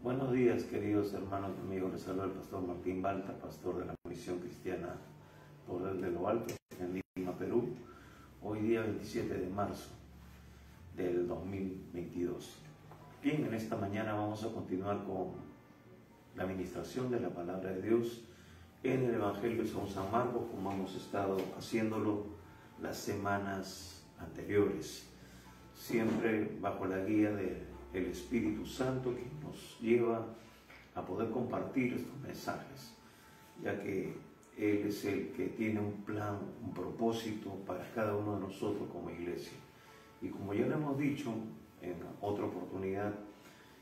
Buenos días, queridos hermanos y amigos. Les saluda el pastor Martín Balta, pastor de la Misión Cristiana Poder de lo Alto, en Lima, Perú. Hoy día 27 de marzo del 2022. Bien, en esta mañana vamos a continuar con la administración de la palabra de Dios en el Evangelio según San Marcos, como hemos estado haciéndolo las semanas anteriores, siempre bajo la guía del Espíritu Santo, que nos lleva a poder compartir estos mensajes, ya que Él es el que tiene un plan, un propósito para cada uno de nosotros como iglesia. Y como ya lo hemos dicho en otra oportunidad,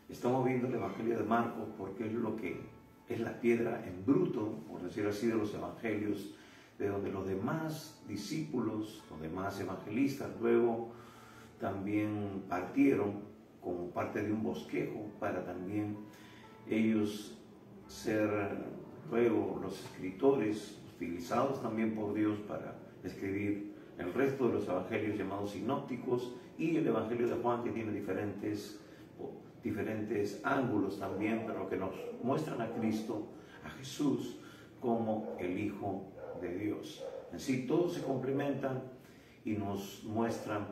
estamos viendo el Evangelio de Marcos porque es lo que es la piedra en bruto, por decir así, de los evangelios, de donde los demás discípulos, los demás evangelistas, luego también partieron como parte de un bosquejo para también ellos ser luego los escritores utilizados también por Dios para escribir el resto de los evangelios llamados sinópticos, y el Evangelio de Juan, que tiene diferentes ángulos también, pero que nos muestran a Cristo, a Jesús, como el Hijo de Dios. En sí, todos se complementan y nos muestran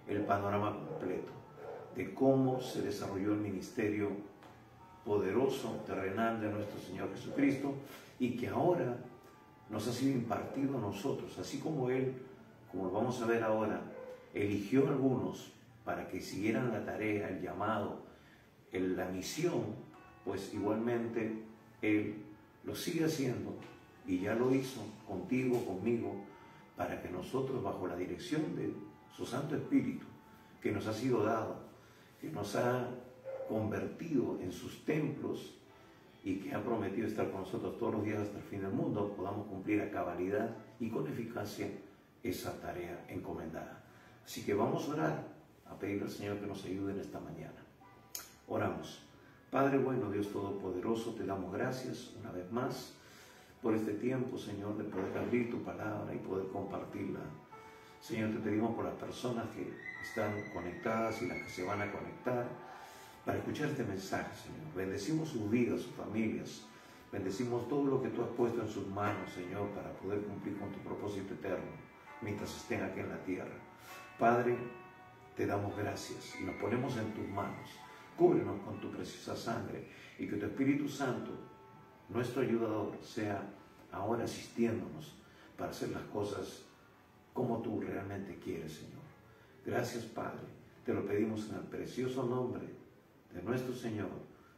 el panorama completo de cómo se desarrolló el ministerio poderoso, terrenal de nuestro Señor Jesucristo, y que ahora nos ha sido impartido a nosotros, así como Él, como lo vamos a ver ahora, eligió a algunos para que siguieran la tarea, el llamado, la misión, pues igualmente Él lo sigue haciendo, y ya lo hizo contigo, conmigo, para que nosotros, bajo la dirección de su Santo Espíritu, que nos ha sido dado, que nos ha convertido en sus templos y que ha prometido estar con nosotros todos los días hasta el fin del mundo, podamos cumplir a cabalidad y con eficacia esa tarea encomendada. Así que vamos a orar, a pedirle al Señor que nos ayude en esta mañana. Oramos. Padre bueno, Dios Todopoderoso, te damos gracias una vez más por este tiempo, Señor, de poder abrir tu palabra y poder compartirla. Señor, te pedimos por las personas que están conectadas y las que se van a conectar para escuchar este mensaje, Señor. Bendecimos sus vidas, sus familias. Bendecimos todo lo que tú has puesto en sus manos, Señor, para poder cumplir con tu propósito eterno mientras estén aquí en la tierra. Padre, te damos gracias y nos ponemos en tus manos. Cúbrenos con tu preciosa sangre y que tu Espíritu Santo, nuestro ayudador, sea ahora asistiéndonos para hacer las cosas como tú realmente quieres, Señor. Gracias, Padre. Te lo pedimos en el precioso nombre de nuestro Señor,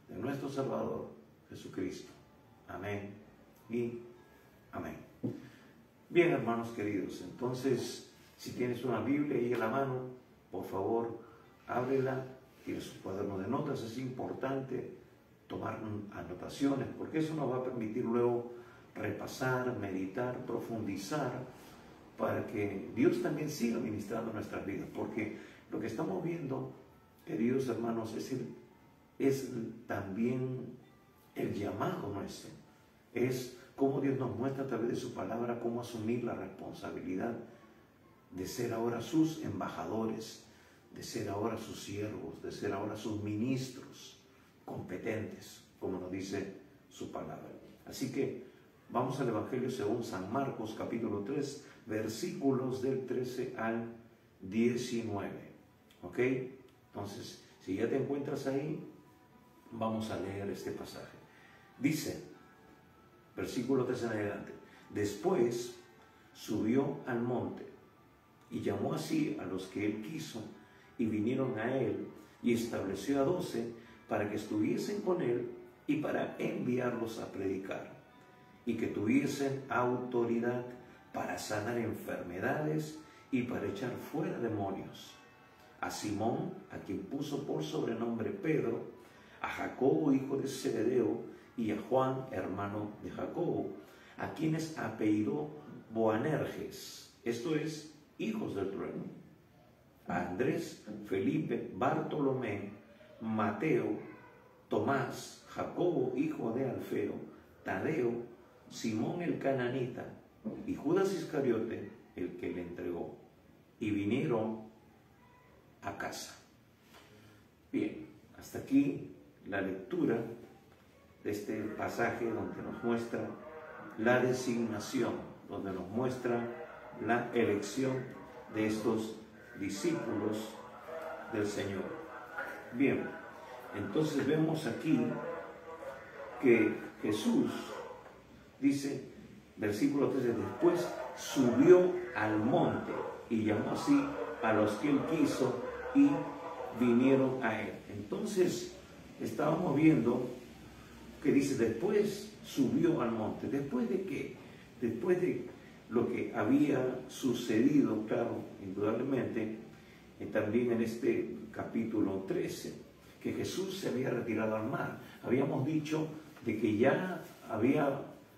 de nuestro Salvador, Jesucristo. Amén y amén. Bien, hermanos queridos, entonces, si tienes una Biblia ahí en la mano, por favor, ábrela, tienes su cuaderno de notas. Es importante tomar anotaciones, porque eso nos va a permitir luego repasar, meditar, profundizar, para que Dios también siga ministrando nuestras vidas, porque lo que estamos viendo, queridos hermanos, es también el llamado nuestro, es cómo Dios nos muestra a través de su palabra cómo asumir la responsabilidad de ser ahora sus embajadores, de ser ahora sus siervos, de ser ahora sus ministros competentes, como nos dice su palabra. Así que vamos al Evangelio según San Marcos, capítulo 3, versículos del 13 al 19. ¿Ok? Entonces, si ya te encuentras ahí, vamos a leer este pasaje. Dice, versículo 13 en adelante: después subió al monte y llamó así a los que él quiso, y vinieron a él, y estableció a 12 para que estuviesen con él y para enviarlos a predicar, y que tuviesen autoridad para sanar enfermedades y para echar fuera demonios. A Simón, a quien puso por sobrenombre Pedro, a Jacobo, hijo de Zebedeo, y a Juan, hermano de Jacobo, a quienes apellidó Boanerges, esto es, hijos del trueno, a Andrés, Felipe, Bartolomé, Mateo, Tomás, Jacobo, hijo de Alfeo, Tadeo, Simón el cananita y Judas Iscariote, el que le entregó, y vinieron a casa. Bien, hasta aquí la lectura de este pasaje donde nos muestra la designación, donde nos muestra la elección de estos discípulos del Señor. Bien, entonces vemos aquí que Jesús dice, versículo 13, después subió al monte y llamó así a los que él quiso y vinieron a él. Entonces estábamos viendo que dice, después subió al monte. ¿Después de qué? Después de lo que había sucedido, claro, indudablemente, también en este capítulo 13, que Jesús se había retirado al mar. Habíamos dicho de que ya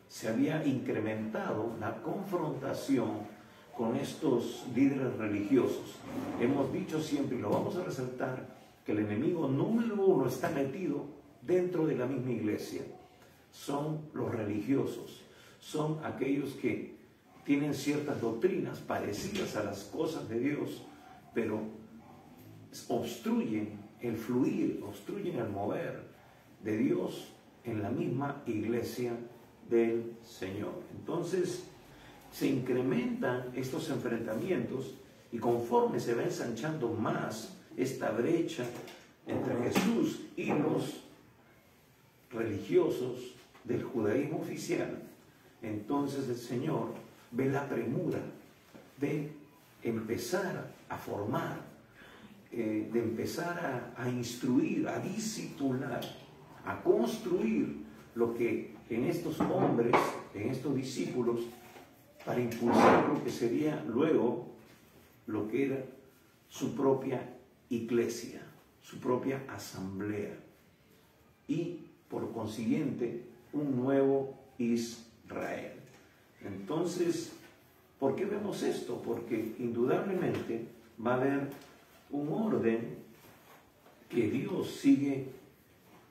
se había incrementado la confrontación con estos líderes religiosos. Hemos dicho siempre, y lo vamos a resaltar, que el enemigo número uno está metido dentro de la misma iglesia. Son los religiosos, son aquellos que tienen ciertas doctrinas parecidas a las cosas de Dios, pero obstruyen el fluir, obstruyen el mover de Dios en la misma iglesia del Señor. Entonces se incrementan estos enfrentamientos y conforme se va ensanchando más esta brecha entre Jesús y los religiosos del judaísmo oficial, entonces el Señor ve la premura de empezar a formar, de empezar a instruir, a discipular, a construir lo que en estos hombres, en estos discípulos, para impulsar lo que sería luego lo que era su propia iglesia, su propia asamblea y por consiguiente un nuevo Israel. Entonces, ¿por qué vemos esto? Porque indudablemente va a haber un orden que Dios sigue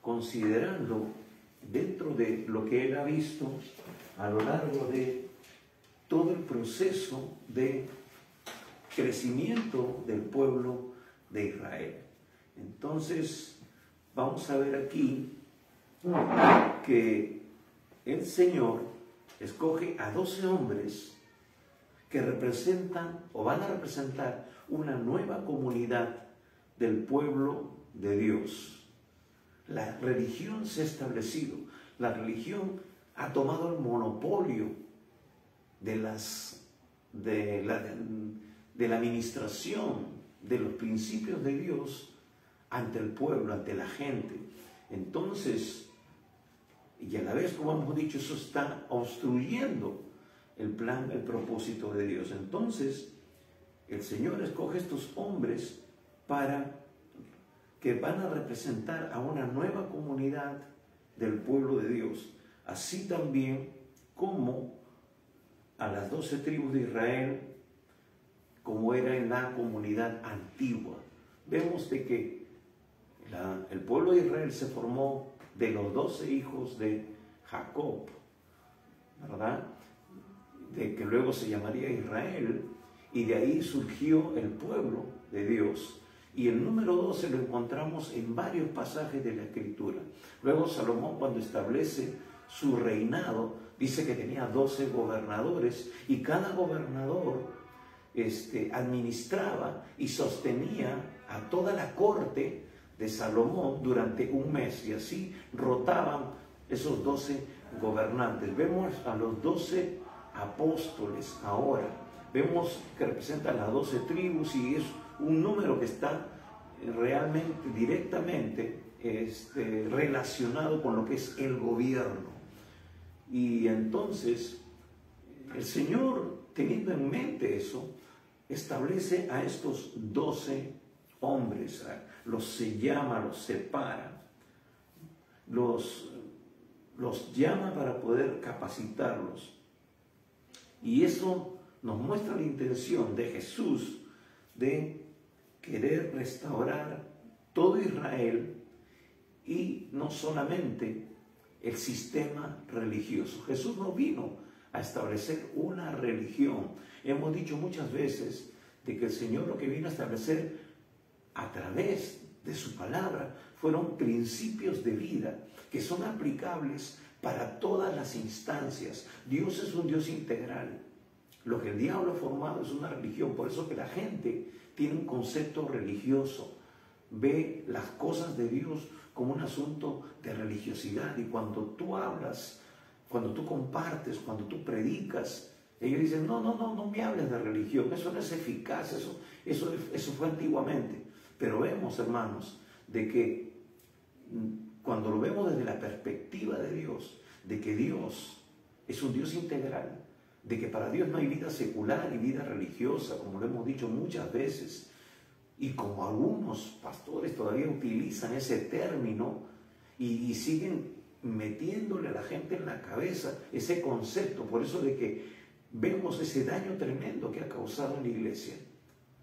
considerando dentro de lo que Él ha visto a lo largo de todo el proceso de crecimiento del pueblo de Israel. Entonces, vamos a ver aquí que el Señor escoge a 12 hombres que representan o van a representar una nueva comunidad del pueblo de Dios. La religión se ha establecido, la religión ha tomado el monopolio de la administración de los principios de Dios ante el pueblo, ante la gente. Entonces, y a la vez, como hemos dicho, eso está obstruyendo el plan, el propósito de Dios. Entonces, el Señor escoge estos hombres para que van a representar a una nueva comunidad del pueblo de Dios, así también como a las 12 tribus de Israel, como era en la comunidad antigua. Vemos de que el pueblo de Israel se formó de los 12 hijos de Jacob, ¿verdad? De que luego se llamaría Israel, y de ahí surgió el pueblo de Dios. Y el número 12 lo encontramos en varios pasajes de la Escritura. Luego Salomón, cuando establece su reinado, dice que tenía 12 gobernadores, y cada gobernador administraba y sostenía a toda la corte de Salomón durante un mes, y así rotaban esos 12 gobernantes. Vemos a los 12 apóstoles ahora, vemos que representan las 12 tribus, y es un número que está realmente, directamente relacionado con lo que es el gobierno. Y entonces el Señor, teniendo en mente eso, establece a estos 12 hombres, los llama, los separa, los llama para poder capacitarlos. Y eso nos muestra la intención de Jesús de querer restaurar todo Israel, y no solamente el sistema religioso. Jesús no vino a establecer una religión. Hemos dicho muchas veces de que el Señor lo que vino a establecer a través de su palabra fueron principios de vida que son aplicables para todas las instancias. Dios es un Dios integral. Lo que el diablo ha formado es una religión, por eso que la gente tiene un concepto religioso, ve las cosas de Dios como un asunto de religiosidad, y cuando tú hablas, cuando tú compartes, cuando tú predicas, ellos dicen, no me hables de religión, eso no es eficaz, eso fue antiguamente. Pero vemos, hermanos, de que cuando lo vemos desde la perspectiva de Dios, de que Dios es un Dios integral, de que para Dios no hay vida secular y vida religiosa, como lo hemos dicho muchas veces, y como algunos pastores todavía utilizan ese término y siguen metiéndole a la gente en la cabeza ese concepto, por eso de que vemos ese daño tremendo que ha causado en la iglesia.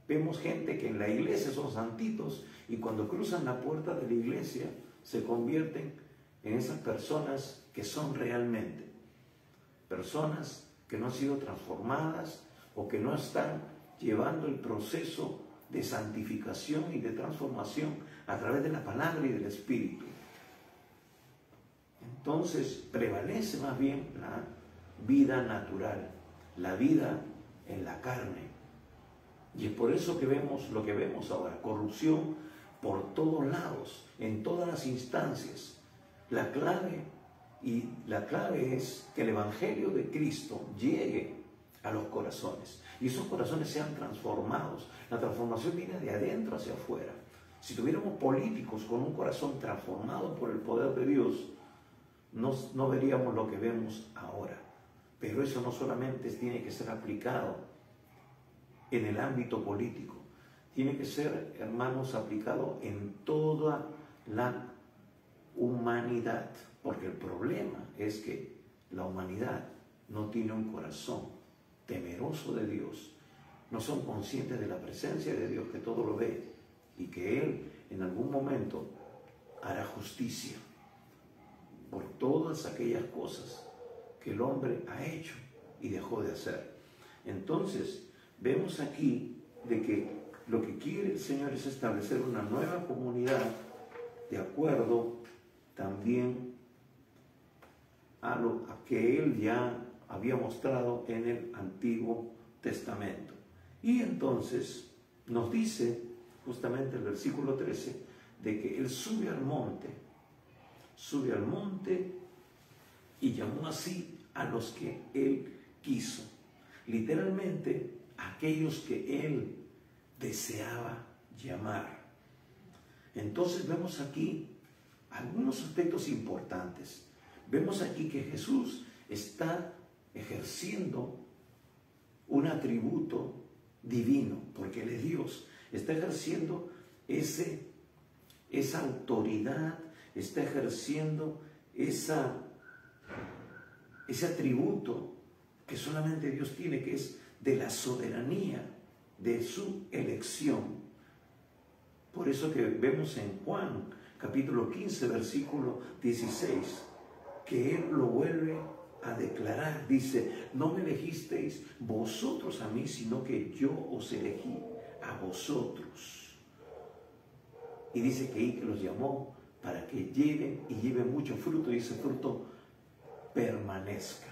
Vemos gente que en la iglesia son santitos y cuando cruzan la puerta de la iglesia se convierten en esas personas que son realmente personas que no han sido transformadas o que no están llevando el proceso de santificación y de transformación a través de la palabra y del Espíritu. Entonces prevalece más bien la vida natural, la vida en la carne. Y es por eso que vemos lo que vemos ahora, corrupción por todos lados, en todas las instancias. La clave es que el Evangelio de Cristo llegue a los corazones y esos corazones sean transformados. La transformación viene de adentro hacia afuera. Si tuviéramos políticos con un corazón transformado por el poder de Dios, no veríamos lo que vemos ahora. Pero eso no solamente tiene que ser aplicado en el ámbito político, tiene que ser, hermanos, aplicado en toda la humanidad, porque el problema es que la humanidad no tiene un corazón temeroso de Dios, no son conscientes de la presencia de Dios que todo lo ve y que Él en algún momento hará justicia por todas aquellas cosas que el hombre ha hecho y dejó de hacer. Entonces, vemos aquí de que lo que quiere el Señor es establecer una nueva comunidad de acuerdo también a que Él ya había mostrado en el Antiguo Testamento. Y entonces nos dice justamente el versículo 13 de que Él sube al monte y llamó así a los que Él quiso. Literalmente, aquellos que Él deseaba llamar. Entonces vemos aquí algunos aspectos importantes. Vemos aquí que Jesús está ejerciendo un atributo divino, porque Él es Dios. Está ejerciendo esa autoridad, está ejerciendo ese atributo que solamente Dios tiene, que es de la soberanía de su elección. Por eso que vemos en Juan capítulo 15 versículo 16 que Él lo vuelve a declarar. Dice, no me elegisteis vosotros a mí, sino que yo os elegí a vosotros. Y dice que los llamó para que lleven mucho fruto y ese fruto permanezca.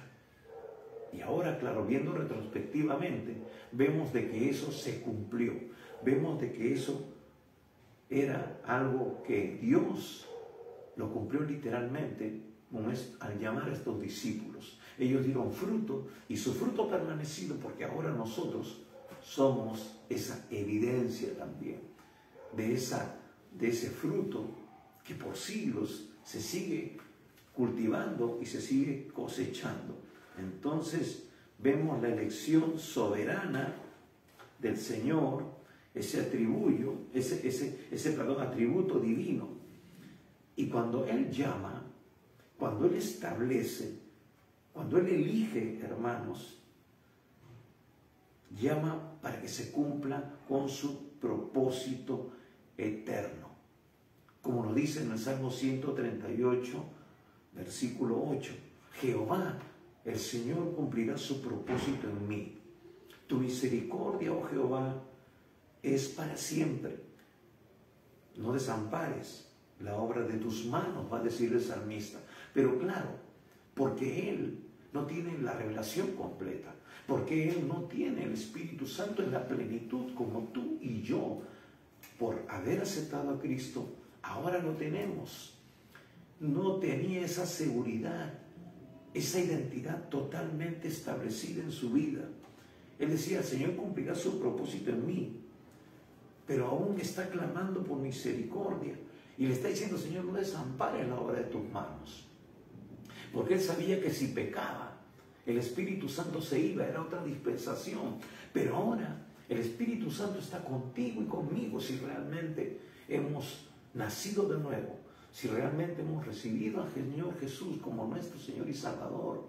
Y ahora, claro, viendo retrospectivamente, vemos de que eso se cumplió. Vemos de que eso era algo que Dios lo cumplió literalmente al llamar a estos discípulos. Ellos dieron fruto y su fruto ha permanecido, porque ahora nosotros somos esa evidencia también de ese fruto que por siglos se sigue cultivando y se sigue cosechando. Entonces vemos la elección soberana del Señor, ese atributo divino. Y cuando Él llama, cuando Él establece, cuando Él elige, hermanos, llama para que se cumpla con su propósito eterno. Como lo dice en el Salmo 138, versículo 8, Jehová, el Señor cumplirá su propósito en mí. Tu misericordia, oh Jehová, es para siempre. no desampares la obra de tus manos, va a decir el salmista. Pero claro, porque Él no tiene la revelación completa, porque Él no tiene el Espíritu Santo en la plenitud como tú y yo, por haber aceptado a Cristo, ahora lo tenemos. No tenía esa seguridad, esa identidad totalmente establecida en su vida. Él decía, el Señor cumplirá su propósito en mí, pero aún está clamando por misericordia y le está diciendo, Señor, no desampares la obra de tus manos, porque él sabía que si pecaba, el Espíritu Santo se iba, era otra dispensación, pero ahora el Espíritu Santo está contigo y conmigo si realmente hemos nacido de nuevo, si realmente hemos recibido al Señor Jesús como nuestro Señor y Salvador,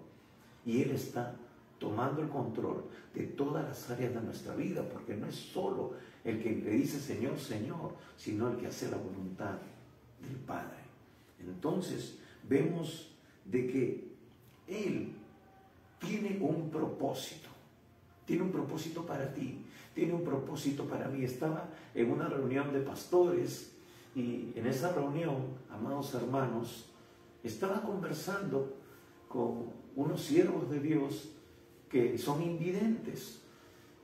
y Él está tomando el control de todas las áreas de nuestra vida, porque no es solo el que le dice Señor, Señor, sino el que hace la voluntad del Padre. Entonces vemos de que Él tiene un propósito para ti, tiene un propósito para mí. Estaba en una reunión de pastores y en esa reunión, amados hermanos, estaba conversando con unos siervos de Dios que son invidentes.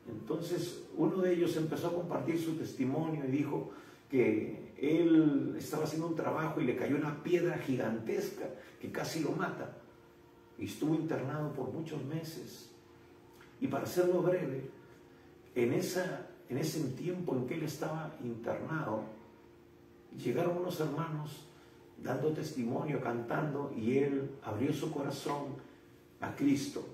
Entonces uno de ellos empezó a compartir su testimonio y dijo que él estaba haciendo un trabajo y le cayó una piedra gigantesca que casi lo mata y estuvo internado por muchos meses. Y para hacerlo breve, en ese tiempo en que él estaba internado, llegaron unos hermanos dando testimonio, cantando, y él abrió su corazón a Cristo.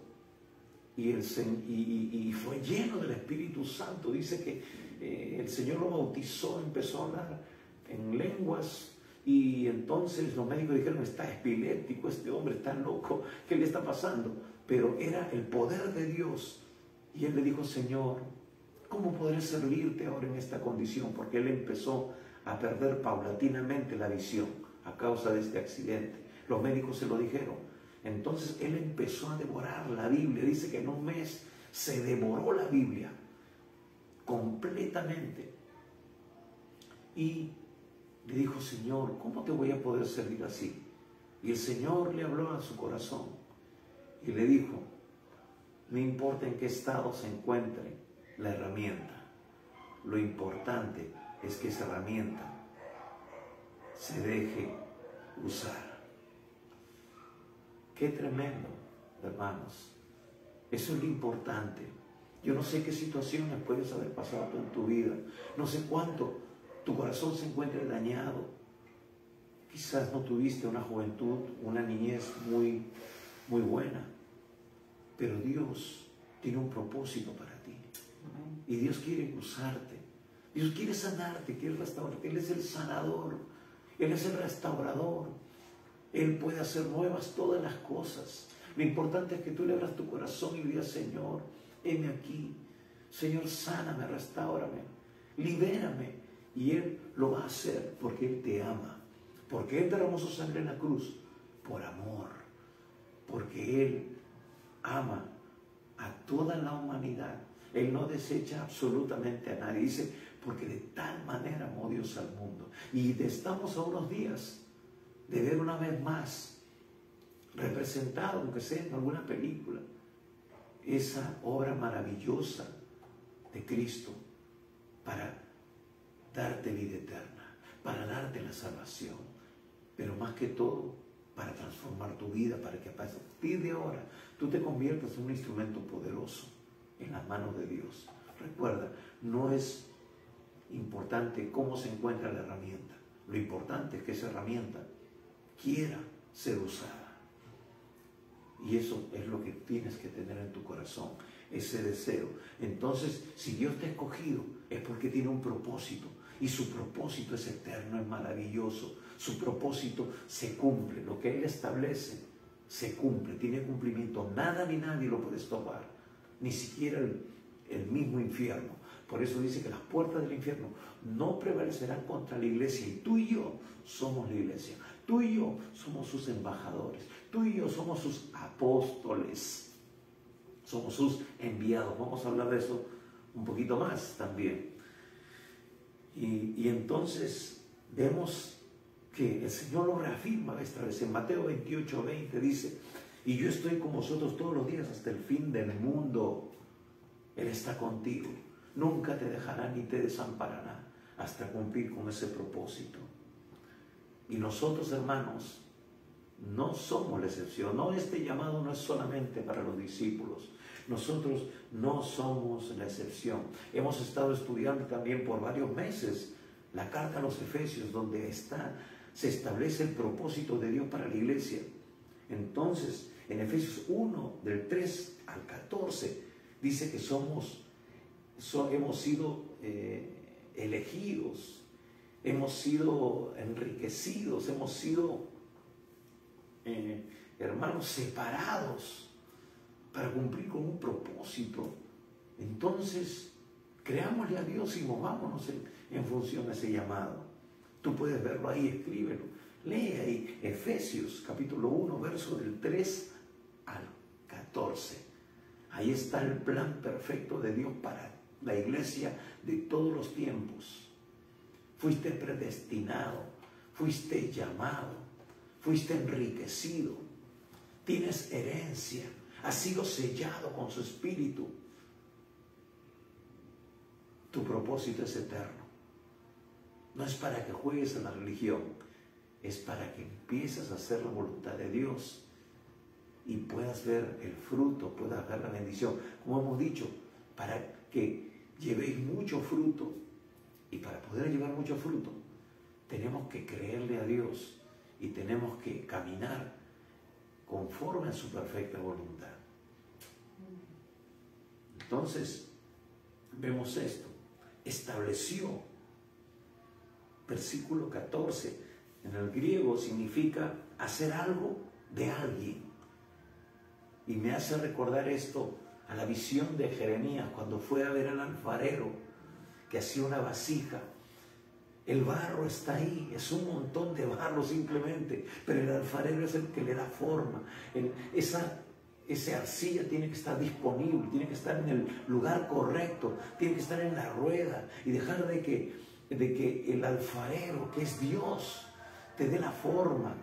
Y fue lleno del Espíritu Santo. Dice que el Señor lo bautizó, empezó a hablar en lenguas, y entonces los médicos dijeron, está epiléptico este hombre, está loco, ¿qué le está pasando? Pero era el poder de Dios. Y él le dijo, Señor, ¿cómo podré servirte ahora en esta condición? Porque él empezó a perder paulatinamente la visión a causa de este accidente. Los médicos se lo dijeron. Entonces él empezó a devorar la Biblia. Dice que en un mes se devoró la Biblia completamente. Y le dijo, Señor, ¿cómo te voy a poder servir así? Y el Señor le habló a su corazón y le dijo, no importa en qué estado se encuentre la herramienta, lo importante es que esa herramienta se deje usar. Qué tremendo, hermanos. Eso es lo importante. Yo no sé qué situaciones puedes haber pasado tú en tu vida. No sé cuánto tu corazón se encuentre dañado. Quizás no tuviste una juventud, una niñez muy buena. Pero Dios tiene un propósito para ti. Y Dios quiere usarte. Dios quiere sanarte, quiere restaurarte. Él es el sanador. Él es el restaurador. Él puede hacer nuevas todas las cosas. Lo importante es que tú le abras tu corazón y le digas, Señor, heme aquí. Señor, sáname, restáurame, libérame. Y Él lo va a hacer porque Él te ama. Porque Él derramó su sangre en la cruz por amor. Porque Él ama a toda la humanidad. Él no desecha absolutamente a nadie. Dice, porque de tal manera amó Dios al mundo. Y estamos a unos días de ver una vez más representado, aunque sea en alguna película, esa obra maravillosa de Cristo para darte vida eterna, para darte la salvación, pero más que todo para transformar tu vida, para que a partir de ahora tú te conviertas en un instrumento poderoso en las manos de Dios. Recuerda, no es importante cómo se encuentra la herramienta, lo importante es que esa herramienta quiera ser usada. Y eso es lo que tienes que tener en tu corazón, ese deseo. Entonces, si Dios te ha escogido, es porque tiene un propósito. Y su propósito es eterno, es maravilloso. Su propósito se cumple. Lo que Él establece se cumple, tiene cumplimiento. Nada ni nadie lo puede estopar, ni siquiera el mismo infierno. Por eso dice que las puertas del infierno no prevalecerán contra la iglesia. Y tú y yo somos la iglesia. Tú y yo somos sus embajadores. Tú y yo somos sus apóstoles. Somos sus enviados. Vamos a hablar de eso un poquito más también. Y entonces vemos que el Señor lo reafirma esta vez. En Mateo 28:20 dice: y yo estoy con vosotros todos los días hasta el fin del mundo. Él está contigo, nunca te dejará ni te desamparará hasta cumplir con ese propósito. Y nosotros, hermanos, no somos la excepción. No, este llamado no es solamente para los discípulos. Nosotros no somos la excepción. Hemos estado estudiando también por varios meses la carta a los Efesios, donde se establece el propósito de Dios para la iglesia. Entonces, en Efesios 1, del 3 al 14, dice que hemos sido elegidos, hemos sido enriquecidos, hemos sido, hermanos, separados para cumplir con un propósito. Entonces, creámosle a Dios y movámonos en función a ese llamado. Tú puedes verlo ahí, escríbelo. Lee ahí Efesios capítulo 1, verso del 3 al 14. Ahí está el plan perfecto de Dios para la iglesia de todos los tiempos. Fuiste predestinado, fuiste llamado, fuiste enriquecido, tienes herencia, has sido sellado con su espíritu. Tu propósito es eterno. No es para que juegues a la religión, es para que empieces a hacer la voluntad de Dios y puedas ver el fruto, puedas ver la bendición. Como hemos dicho, para que llevéis mucho fruto, y para poder llevar mucho fruto, tenemos que creerle a Dios y tenemos que caminar conforme a su perfecta voluntad. Entonces, vemos esto. Estableció, versículo 14, en el griego significa hacer algo de alguien. Y me hace recordar esto a la visión de Jeremías cuando fue a ver al alfarero que hacía una vasija. El barro está ahí, es un montón de barro simplemente, pero el alfarero es el que le da forma. Esa arcilla tiene que estar disponible, tiene que estar en el lugar correcto, tiene que estar en la rueda y dejar de que el alfarero, que es Dios, te dé la forma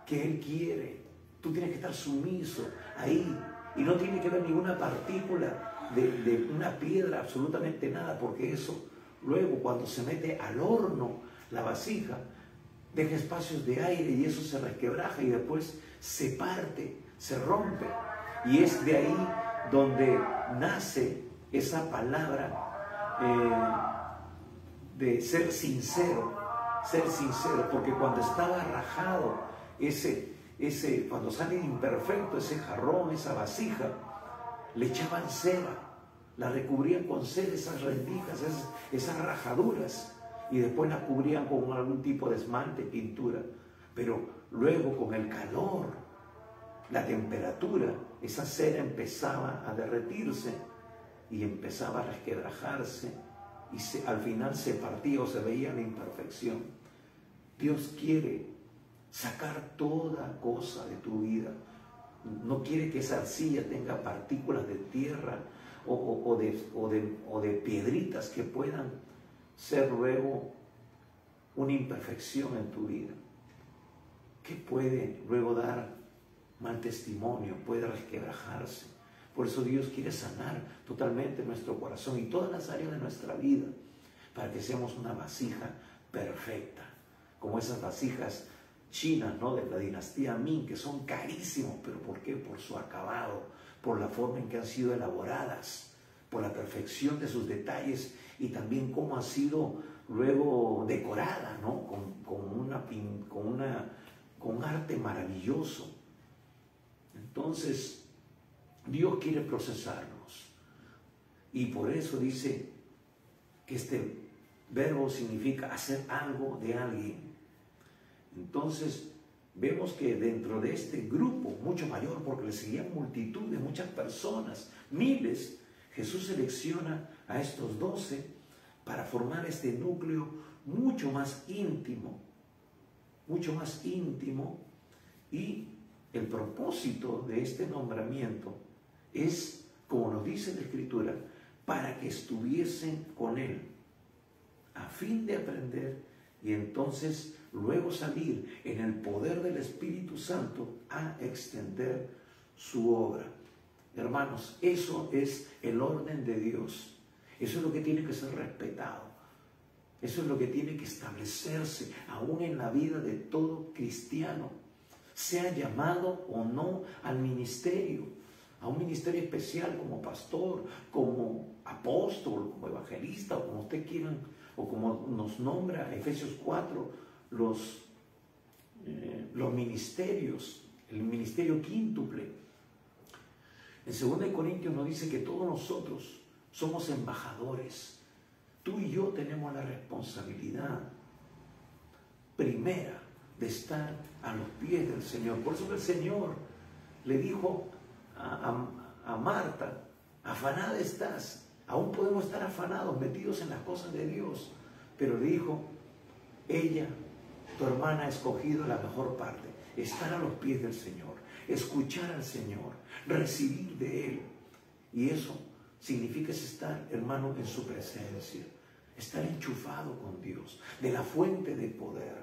que Él quiere. Tú tienes que estar sumiso ahí y no tiene que haber ninguna partícula de una piedra, absolutamente nada, porque eso luego cuando se mete al horno la vasija deja espacios de aire y eso se resquebraja y después se parte, se rompe. Y es de ahí donde nace esa palabra de ser sincero, porque cuando estaba rajado cuando sale imperfecto ese jarrón, esa vasija, le echaban cera, la recubrían con cera, esas rendijas, esas rajaduras, y después la cubrían con algún tipo de esmalte, pintura. Pero luego con el calor, la temperatura, esa cera empezaba a derretirse y empezaba a resquebrajarse y al final se partía o se veía la imperfección. Dios quiere sacar toda cosa de tu vida. No quiere que esa arcilla tenga partículas de tierra o de piedritas que puedan ser luego una imperfección en tu vida, que puede luego dar mal testimonio, puede resquebrajarse. Por eso Dios quiere sanar totalmente nuestro corazón y todas las áreas de nuestra vida para que seamos una vasija perfecta, como esas vasijas chinas, ¿no?, de la dinastía Ming, que son carísimos. ¿Pero por qué? Por su acabado, por la forma en que han sido elaboradas, por la perfección de sus detalles y también cómo ha sido luego decorada, ¿no?, con un arte maravilloso. Entonces, Dios quiere procesarnos y por eso dice que este verbo significa hacer algo de alguien. Entonces, vemos que dentro de este grupo, mucho mayor, porque le seguían multitudes, muchas personas, miles, Jesús selecciona a estos 12 para formar este núcleo mucho más íntimo, y el propósito de este nombramiento es, como nos dice la Escritura, para que estuviesen con Él, a fin de aprender y entonces luego salir en el poder del Espíritu Santo a extender su obra. Hermanos, eso es el orden de Dios. Eso es lo que tiene que ser respetado. Eso es lo que tiene que establecerse aún en la vida de todo cristiano, sea llamado o no al ministerio, a un ministerio especial como pastor, como apóstol, como evangelista, o como usted quieran, o como nos nombra Efesios 4, los ministerios, el ministerio quíntuple. En 2 Corintios nos dice que todos nosotros somos embajadores. Tú y yo tenemos la responsabilidad primera de estar a los pies del Señor. Por eso el Señor le dijo a Marta, afanada estás. Aún podemos estar afanados, metidos en las cosas de Dios. Pero le dijo, ella, tu hermana, ha escogido la mejor parte. Estar a los pies del Señor, escuchar al Señor, recibir de Él. Y eso significa estar, hermano, en su presencia. Estar enchufado con Dios, de la fuente de poder.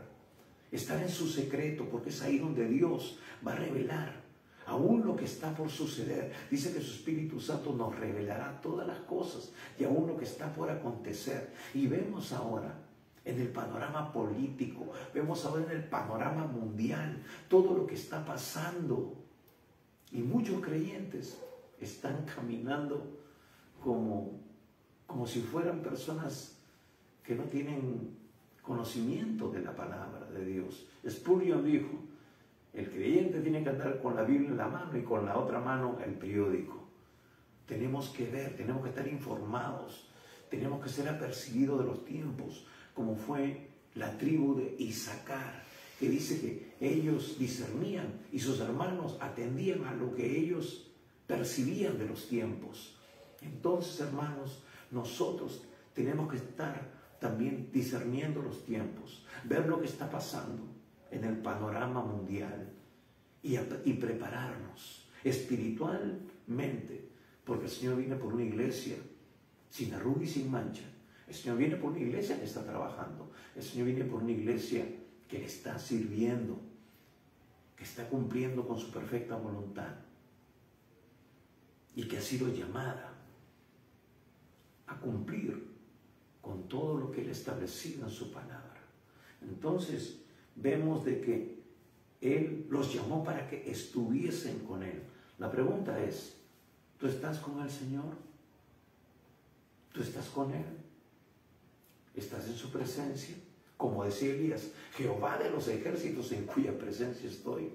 Estar en su secreto, porque es ahí donde Dios va a revelar aún lo que está por suceder. Dice que su Espíritu Santo nos revelará todas las cosas y aún lo que está por acontecer. Y vemos ahora en el panorama político, vemos ahora en el panorama mundial todo lo que está pasando. Y muchos creyentes están caminando como si fueran personas que no tienen conocimiento de la palabra de Dios. Spurgeon dijo, el creyente tiene que andar con la Biblia en la mano y con la otra mano el periódico. Tenemos que ver, tenemos que estar informados, tenemos que ser apercibidos de los tiempos, como fue la tribu de Isaacar, que dice que ellos discernían y sus hermanos atendían a lo que ellos percibían de los tiempos. Entonces, hermanos, nosotros tenemos que estar también discerniendo los tiempos, ver lo que está pasando en el panorama mundial y prepararnos espiritualmente, porque el Señor viene por una iglesia sin arruga y sin mancha. El Señor viene por una iglesia que está trabajando. El Señor viene por una iglesia que le está sirviendo, que está cumpliendo con su perfecta voluntad y que ha sido llamada a cumplir con todo lo que Él ha establecido en su palabra. Entonces, vemos de que Él los llamó para que estuviesen con Él. La pregunta es, ¿tú estás con el Señor? ¿Tú estás con Él? ¿Estás en su presencia? Como decía Elías, Jehová de los ejércitos en cuya presencia estoy.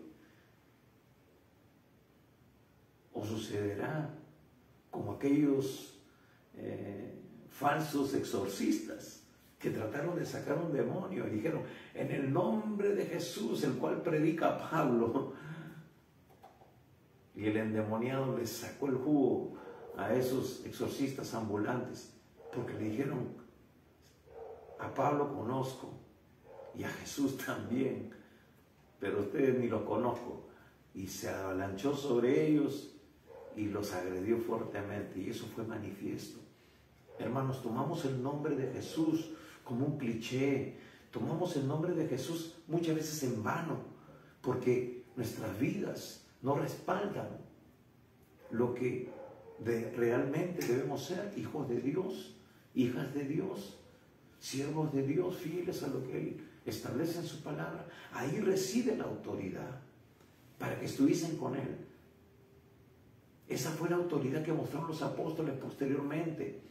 ¿O sucederá como aquellos falsos exorcistas que trataron de sacar un demonio y dijeron, en el nombre de Jesús, el cual predica Pablo? Y el endemoniado les sacó el jugo a esos exorcistas ambulantes, porque le dijeron, a Pablo conozco y a Jesús también, pero ustedes ni lo conozco. Y se avalanchó sobre ellos y los agredió fuertemente, y eso fue manifiesto. Hermanos, tomamos el nombre de Jesús como un cliché, tomamos el nombre de Jesús muchas veces en vano, porque nuestras vidas no respaldan lo que realmente debemos ser: hijos de Dios, hijas de Dios, siervos de Dios, fieles a lo que Él establece en su palabra. Ahí reside la autoridad para que estuviesen con Él. Esa fue la autoridad que mostraron los apóstoles posteriormente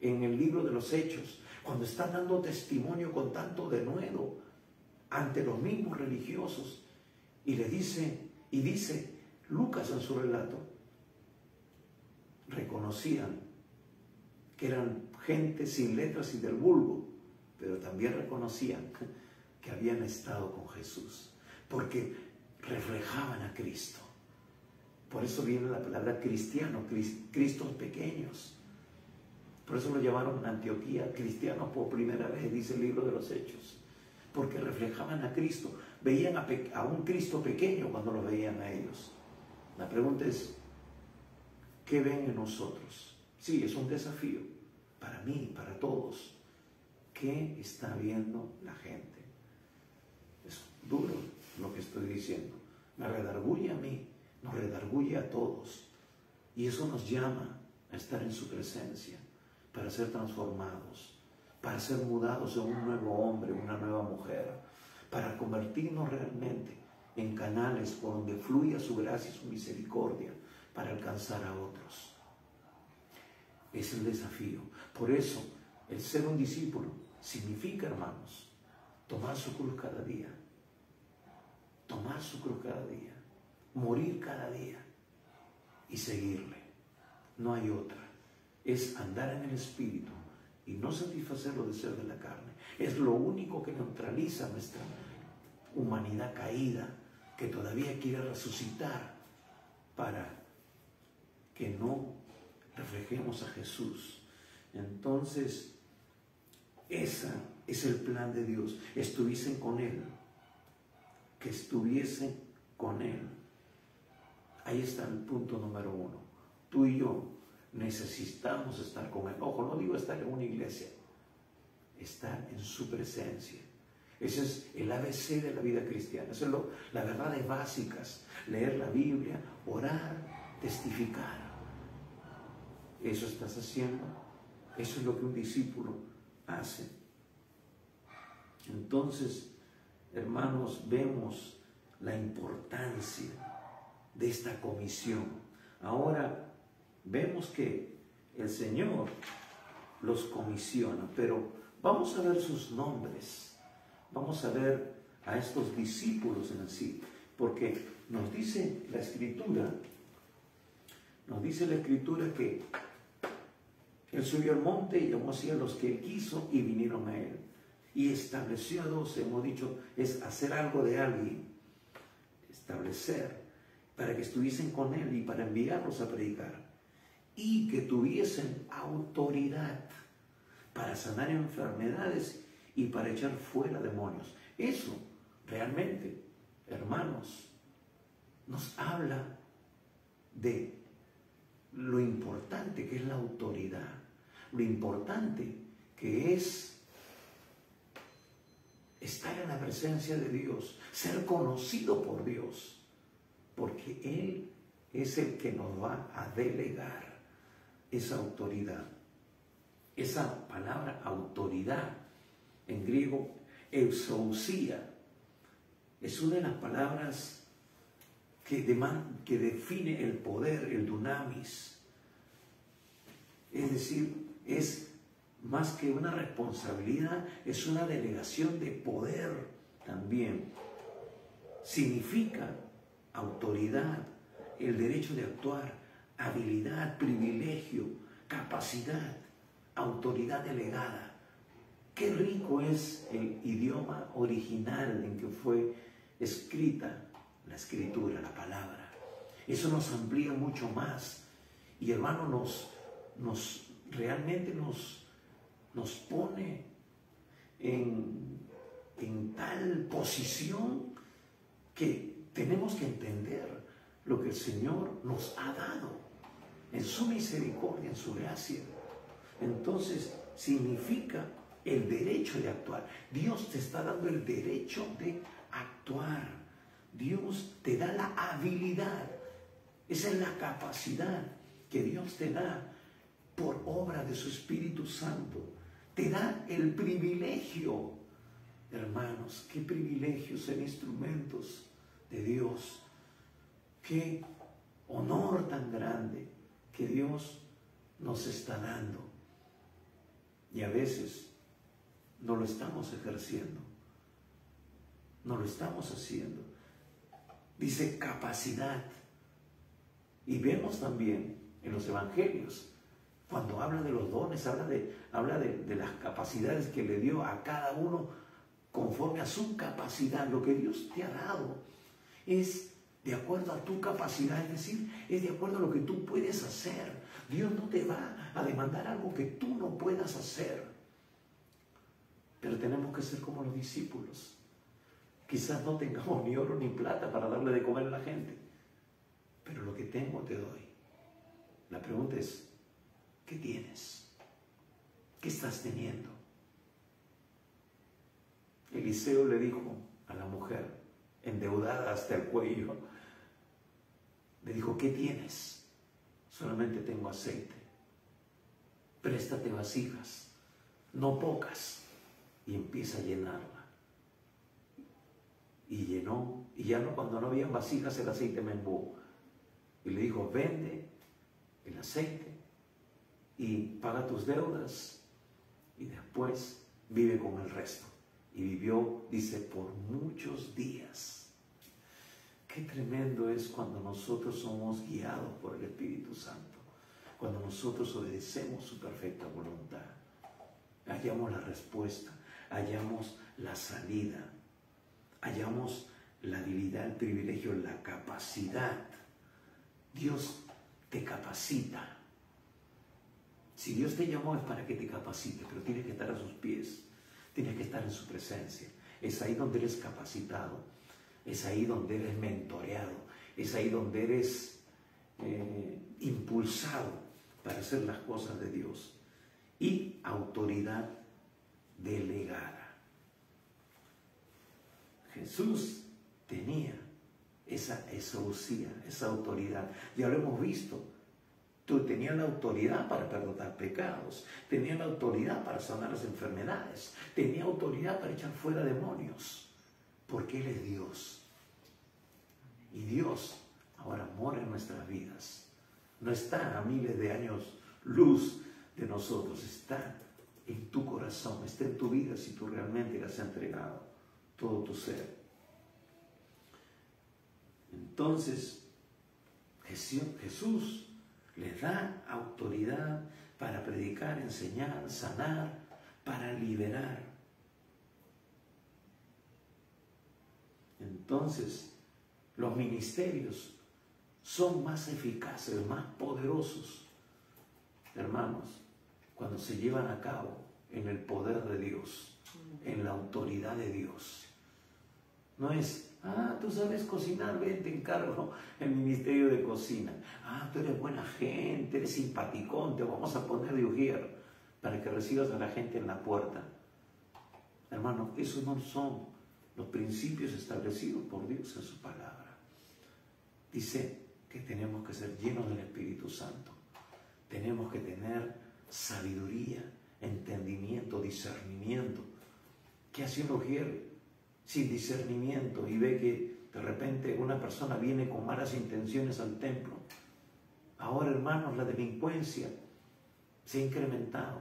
en el libro de los Hechos, cuando están dando testimonio con tanto denuedo ante los mismos religiosos. Y dice Lucas en su relato, reconocían que eran gente sin letras y del vulgo, pero también reconocían que habían estado con Jesús, porque reflejaban a Cristo. Por eso viene la palabra cristiano, cristos pequeños. Por eso lo llamaron Antioquía cristianos por primera vez, dice el libro de los Hechos, porque reflejaban a Cristo, veían a un Cristo pequeño cuando lo veían a ellos. La pregunta es, ¿qué ven en nosotros? Sí, es un desafío para mí, para todos, ¿Qué está viendo la gente? Es duro lo que estoy diciendo. Me redarguye a mí, nos redarguye a todos. Y eso nos llama a estar en su presencia para ser transformados, para ser mudados en un nuevo hombre, una nueva mujer, para convertirnos realmente en canales por donde fluya su gracia y su misericordia para alcanzar a otros. Es el desafío. Por eso, el ser un discípulo significa, hermanos, tomar su cruz cada día. Tomar su cruz cada día. Morir cada día y seguirle. No hay otra. Es andar en el Espíritu y no satisfacer los deseos de la carne. Es lo único que neutraliza nuestra humanidad caída, que todavía quiere resucitar para que no reflejemos a Jesús. Entonces, ese es el plan de Dios. Estuviesen con Él. Que estuviesen con Él. Ahí está el punto número 1. Tú y yo necesitamos estar con Él. Ojo, no digo estar en una iglesia. Estar en su presencia. Ese es el ABC de la vida cristiana. Eso es las verdades básicas. Leer la Biblia, orar, testificar. Eso estás haciendo. Eso es lo que un discípulo hace. Entonces, hermanos, vemos la importancia de esta comisión. Ahora, vemos que el Señor los comisiona, pero vamos a ver sus nombres. Vamos a ver a estos discípulos en sí, porque nos dice la Escritura que Él subió al monte y llamó así a los que quiso y vinieron a Él. Y estableció a 12, hemos dicho, es hacer algo de alguien, establecer, para que estuviesen con Él y para enviarlos a predicar. Y que tuviesen autoridad para sanar enfermedades y para echar fuera demonios. Eso realmente, hermanos, nos habla de lo importante que es la autoridad, lo importante que es estar en la presencia de Dios, ser conocido por Dios, porque Él es el que nos va a delegar esa autoridad. Esa palabra autoridad, en griego, exousia, es una de las palabras que define el poder, el dunamis. Es decir, es más que una responsabilidad, es una delegación de poder también. Significa autoridad, el derecho de actuar, habilidad, privilegio, capacidad, autoridad delegada. Qué rico es el idioma original en que fue escrita la Escritura, la palabra. Eso nos amplía mucho más. Y hermano, realmente nos pone en tal posición que tenemos que entender lo que el Señor nos ha dado en su misericordia, en su gracia. Entonces, significa el derecho de actuar. Dios te está dando el derecho de actuar. Dios te da la habilidad. Esa es la capacidad que Dios te da por obra de su Espíritu Santo. Te da el privilegio. Hermanos, qué privilegio ser instrumentos de Dios. Qué honor tan grande que Dios nos está dando. Y a veces no lo estamos ejerciendo. No lo estamos haciendo. Dice capacidad. Y vemos también en los evangelios, cuando habla de los dones, habla de las capacidades que le dio a cada uno conforme a su capacidad. Lo que Dios te ha dado es de acuerdo a tu capacidad, es decir, es de acuerdo a lo que tú puedes hacer. Dios no te va a demandar algo que tú no puedas hacer. Pero tenemos que ser como los discípulos. Quizás no tengamos ni oro ni plata para darle de comer a la gente, pero lo que tengo te doy. La pregunta es, ¿qué tienes? ¿Qué estás teniendo? Eliseo le dijo a la mujer, endeudada hasta el cuello, le dijo, ¿qué tienes? Solamente tengo aceite. Préstate vasijas, no pocas, y empieza a llenarla. Y llenó, y ya no, cuando no había vasijas, el aceite menguó. Y le dijo, vende el aceite y paga tus deudas y después vive con el resto. Y vivió, dice, por muchos días. Qué tremendo es cuando nosotros somos guiados por el Espíritu Santo, cuando nosotros obedecemos su perfecta voluntad. Hallamos la respuesta, hallamos la salida, hallamos la habilidad, el privilegio, la capacidad. Dios te capacita. Si Dios te llamó es para que te capacite, pero tienes que estar a sus pies, tienes que estar en su presencia. Es ahí donde eres capacitado, es ahí donde eres mentoreado, es ahí donde eres impulsado para hacer las cosas de Dios. Y autoridad delegada. Jesús tenía esa usía, esa autoridad. Ya lo hemos visto. Tú tenías la autoridad para perdonar pecados, tenía la autoridad para sanar las enfermedades, tenía autoridad para echar fuera demonios, porque Él es Dios. Y Dios ahora mora en nuestras vidas. No está a miles de años luz de nosotros, está en tu corazón, está en tu vida si tú realmente le has entregado todo tu ser. Entonces, Jesús les da autoridad para predicar, enseñar, sanar, para liberar. Entonces, los ministerios son más eficaces, más poderosos, hermanos, cuando se llevan a cabo en el poder de Dios, en la autoridad de Dios. No es, tú sabes cocinar, ven, te encargo el ministerio de cocina. Tú eres buena gente, eres simpaticón, te vamos a poner de ujier para que recibas a la gente en la puerta. Hermano, esos no son los principios establecidos por Dios en su palabra. Dice que tenemos que ser llenos del Espíritu Santo. Tenemos que tener sabiduría, entendimiento, discernimiento. ¿Qué hace un ujier sin discernimiento y ve que de repente una persona viene con malas intenciones al templo? Ahora, hermanos, la delincuencia se ha incrementado.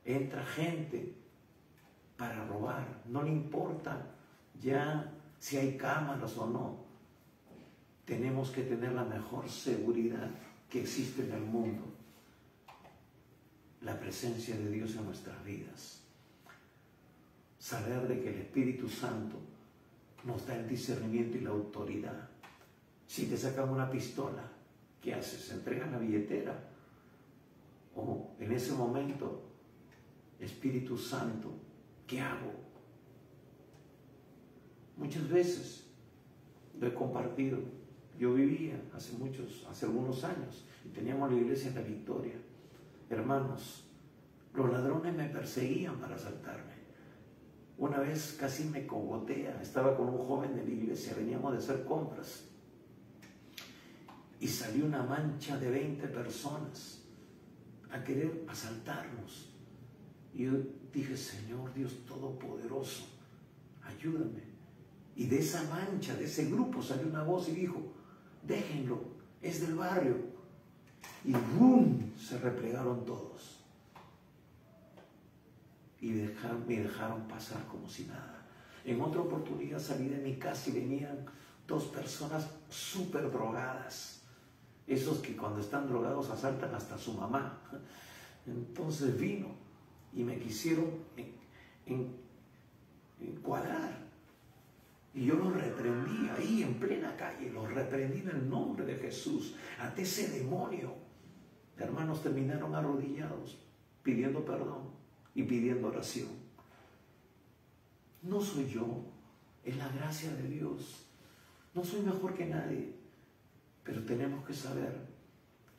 Entra gente para robar. No le importa ya si hay cámaras o no. Tenemos que tener la mejor seguridad que existe en el mundo. La presencia de Dios en nuestras vidas. Saber de que el Espíritu Santo nos da el discernimiento y la autoridad. Si te sacan una pistola, ¿qué haces? ¿Entregas la billetera? O en ese momento, Espíritu Santo, ¿qué hago? Muchas veces lo he compartido. Yo vivía hace algunos años y teníamos la iglesia de la Victoria. Hermanos, los ladrones me perseguían para asaltarme. Una vez casi me cogotea, estaba con un joven de la iglesia, veníamos de hacer compras y salió una mancha de 20 personas a querer asaltarnos. Y yo dije, Señor Dios Todopoderoso, ayúdame. Y de esa mancha, de ese grupo salió una voz y dijo, déjenlo, es del barrio. Y ¡boom! Se replegaron todos. Y me dejaron pasar como si nada. En otra oportunidad salí de mi casa y venían 2 personas súper drogadas. Esos que cuando están drogados asaltan hasta a su mamá. Entonces vino y me quisieron encuadrar. Y yo los reprendí ahí en plena calle, los reprendí en el nombre de Jesús. Ante ese demonio, hermanos, terminaron arrodillados, pidiendo perdón y pidiendo oración. No soy yo, es la gracia de Dios. No soy mejor que nadie, pero tenemos que saber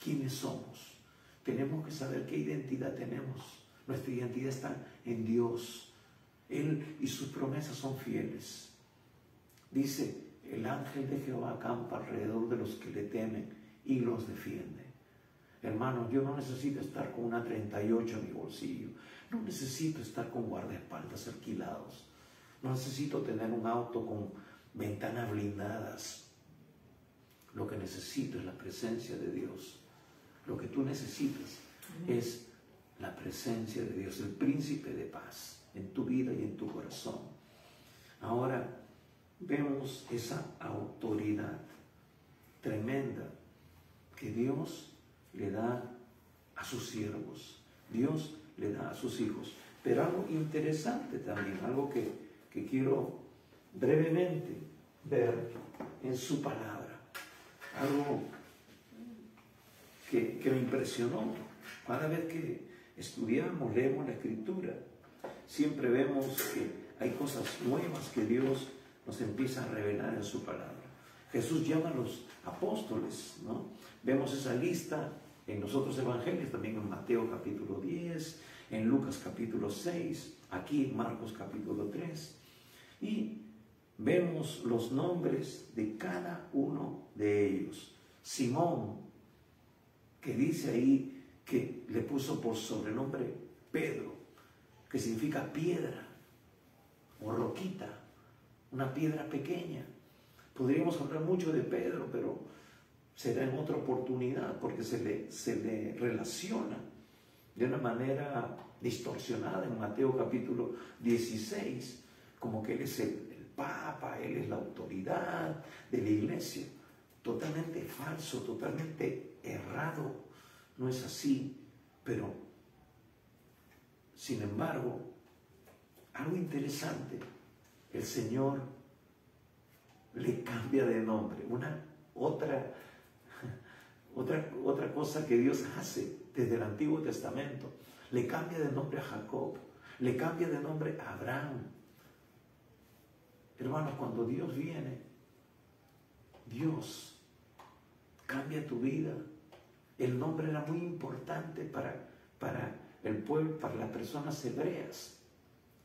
quiénes somos. Tenemos que saber qué identidad tenemos. Nuestra identidad está en Dios. Él y sus promesas son fieles. Dice, el ángel de Jehová acampa alrededor de los que le temen y los defiende. Hermanos, yo no necesito estar con una 38 en mi bolsillo. No necesito estar con guardaespaldas alquilados. No necesito tener un auto con ventanas blindadas. Lo que necesito es la presencia de Dios. Lo que tú necesitas es la presencia de Dios, el príncipe de paz en tu vida y en tu corazón. Ahora vemos esa autoridad tremenda que Dios le da a sus siervos, Dios le da a sus hijos. Pero algo interesante también, algo que quiero brevemente ver en su palabra, algo que me impresionó. Cada vez que estudiamos, leemos la Escritura, siempre vemos que hay cosas nuevas que Dios nos empieza a revelar en su palabra. Jesús llama a los apóstoles, ¿no? Vemos esa lista en los otros evangelios, también en Mateo capítulo 10, en Lucas capítulo 6, aquí en Marcos capítulo 3. Y vemos los nombres de cada uno de ellos. Simón, que dice ahí que le puso por sobrenombre Pedro, que significa piedra o roquita, una piedra pequeña. Podríamos hablar mucho de Pedro, pero será en otra oportunidad, porque se le relaciona de una manera distorsionada en Mateo capítulo 16, como que él es el Papa, él es la autoridad de la iglesia. Totalmente falso, totalmente errado. No es así, pero sin embargo, algo interesante, el Señor le cambia de nombre. Otra cosa que Dios hace desde el Antiguo Testamento, le cambia de nombre a Jacob, le cambia de nombre a Abraham. Hermanos, cuando Dios viene, Dios cambia tu vida. El nombre era muy importante para el pueblo, para las personas hebreas.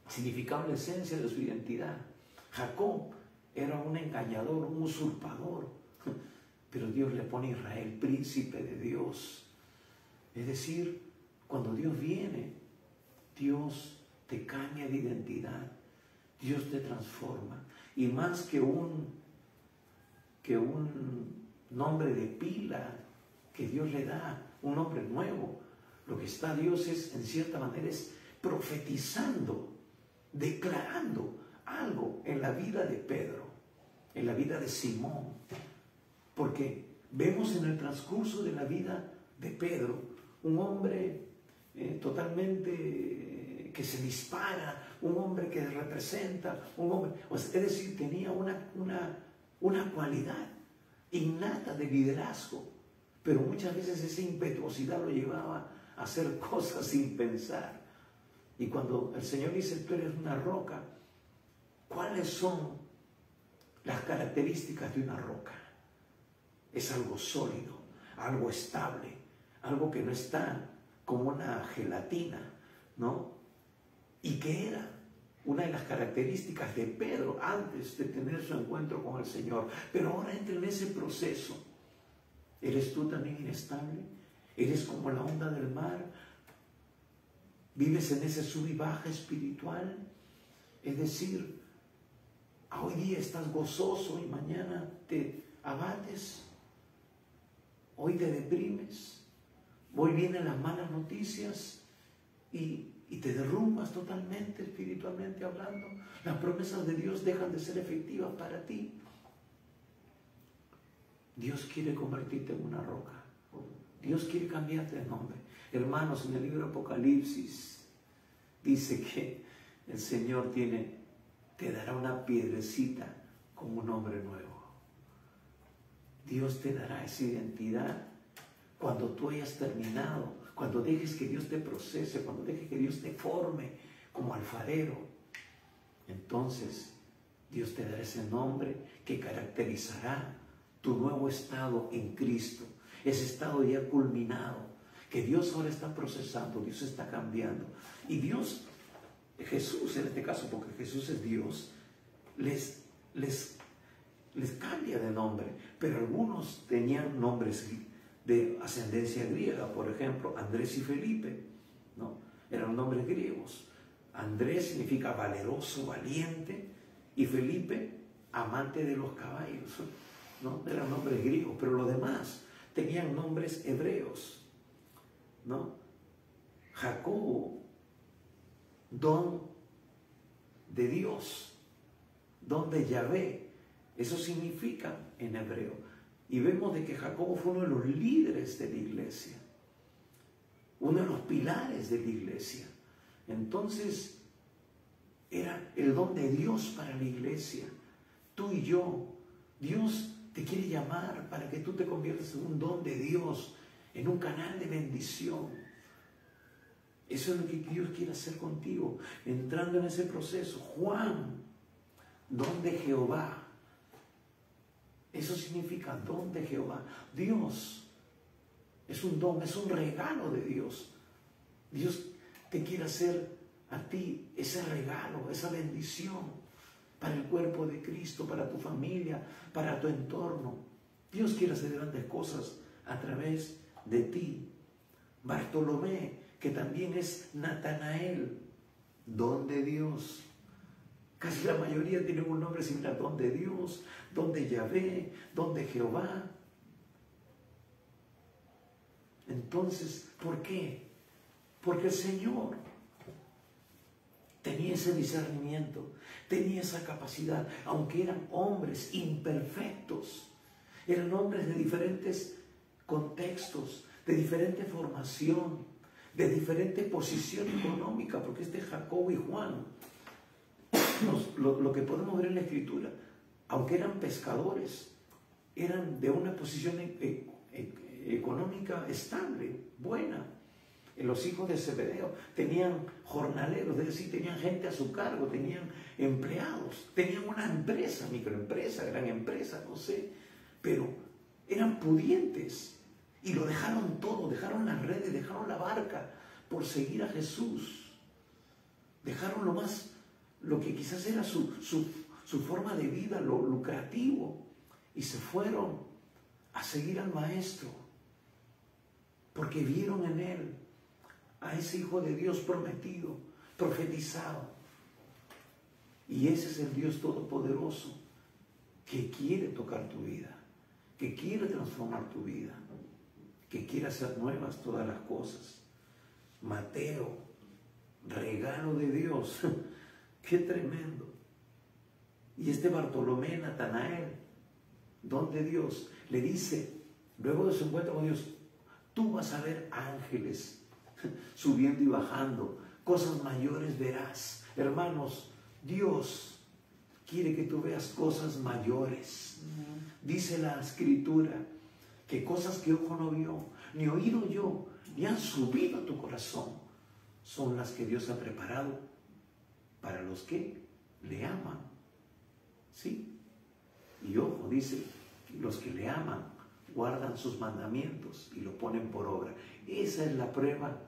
Significaba la esencia de su identidad. Jacob era un engañador, un usurpador, pero Dios le pone a Israel príncipe de Dios. Es decir, cuando Dios viene, Dios te cambia de identidad, Dios te transforma. Y más que un nombre de pila que Dios le da, un nombre nuevo, lo que está Dios es, en cierta manera, es profetizando, declarando algo en la vida de Pedro, en la vida de Simón, porque vemos en el transcurso de la vida de Pedro un hombre totalmente que se dispara, un hombre que representa, un hombre, es decir, tenía una cualidad innata de liderazgo, pero muchas veces esa impetuosidad lo llevaba a hacer cosas sin pensar. Y cuando el Señor dice, tú eres una roca, ¿cuáles son las características de una roca? Es algo sólido, algo estable, algo que no está como una gelatina, ¿no? Y que era una de las características de Pedro antes de tener su encuentro con el Señor. Pero ahora entra en ese proceso. ¿Eres tú también inestable? ¿Eres como la onda del mar? ¿Vives en ese sub y baja espiritual? Es decir, hoy día estás gozoso y mañana te abates. Hoy te deprimes. Hoy vienen las malas noticias y te derrumbas totalmente espiritualmente hablando. Las promesas de Dios dejan de ser efectivas para ti. Dios quiere convertirte en una roca. Dios quiere cambiarte de nombre. Hermanos, en el libro de Apocalipsis dice que el Señor te dará una piedrecita como un nombre nuevo. Dios te dará esa identidad cuando tú hayas terminado, cuando dejes que Dios te procese, cuando dejes que Dios te forme como alfarero. Entonces Dios te dará ese nombre que caracterizará tu nuevo estado en Cristo, ese estado ya culminado, que Dios ahora está procesando, Dios está cambiando. Y Dios Jesús en este caso, porque Jesús es Dios, les cambia de nombre, pero algunos tenían nombres de ascendencia griega, por ejemplo, Andrés y Felipe, ¿no? Eran nombres griegos. Andrés significa valeroso, valiente, y Felipe, amante de los caballos, ¿no? Eran nombres griegos, pero los demás tenían nombres hebreos, ¿no? Jacobo, don de Dios, don de Yahvé, eso significa en hebreo. Y vemos de que Jacobo fue uno de los líderes de la iglesia, uno de los pilares de la iglesia. Entonces, era el don de Dios para la iglesia. Tú y yo, Dios te quiere llamar para que tú te conviertas en un don de Dios, en un canal de bendición. Eso es lo que Dios quiere hacer contigo, entrando en ese proceso. Juan, don de Jehová. Eso significa don de Jehová. Dios es un don, es un regalo de Dios. Dios te quiere hacer a ti ese regalo, esa bendición para el cuerpo de Cristo, para tu familia, para tu entorno. Dios quiere hacer grandes cosas a través de ti. Bartolomé, que también es Natanael, don de Dios. Casi la mayoría tienen un nombre similar, don de Dios, don de Yahvé, don de Jehová. Entonces, ¿por qué? Porque el Señor tenía ese discernimiento, tenía esa capacidad, aunque eran hombres imperfectos, eran hombres de diferentes contextos, de diferente formación, de diferente posición económica, porque Jacobo y Juan, lo que podemos ver en la Escritura, aunque eran pescadores, eran de una posición económica estable, buena. Los hijos de Zebedeo tenían jornaleros, es decir, tenían gente a su cargo, tenían empleados, tenían una empresa, microempresa, gran empresa, no sé, pero eran pudientes y lo dejaron todo, dejaron las redes, dejaron la barca por seguir a Jesús, dejaron lo que quizás era su forma de vida, lo lucrativo, y se fueron a seguir al Maestro, porque vieron en él a ese Hijo de Dios prometido, profetizado. Y ese es el Dios Todopoderoso que quiere tocar tu vida, que quiere transformar tu vida, que quiere hacer nuevas todas las cosas. Mateo, regalo de Dios, qué tremendo. Y Bartolomé, Natanael, don de Dios, le dice, luego de su encuentro con Dios, tú vas a ver ángeles subiendo y bajando, cosas mayores verás. Hermanos, Dios quiere que tú veas cosas mayores. Dice la Escritura que cosas que ojo no vio, ni oído yo, ni han subido a tu corazón, son las que Dios ha preparado para los que le aman. ¿Sí? Y ojo, dice, los que le aman guardan sus mandamientos y lo ponen por obra. Esa es la prueba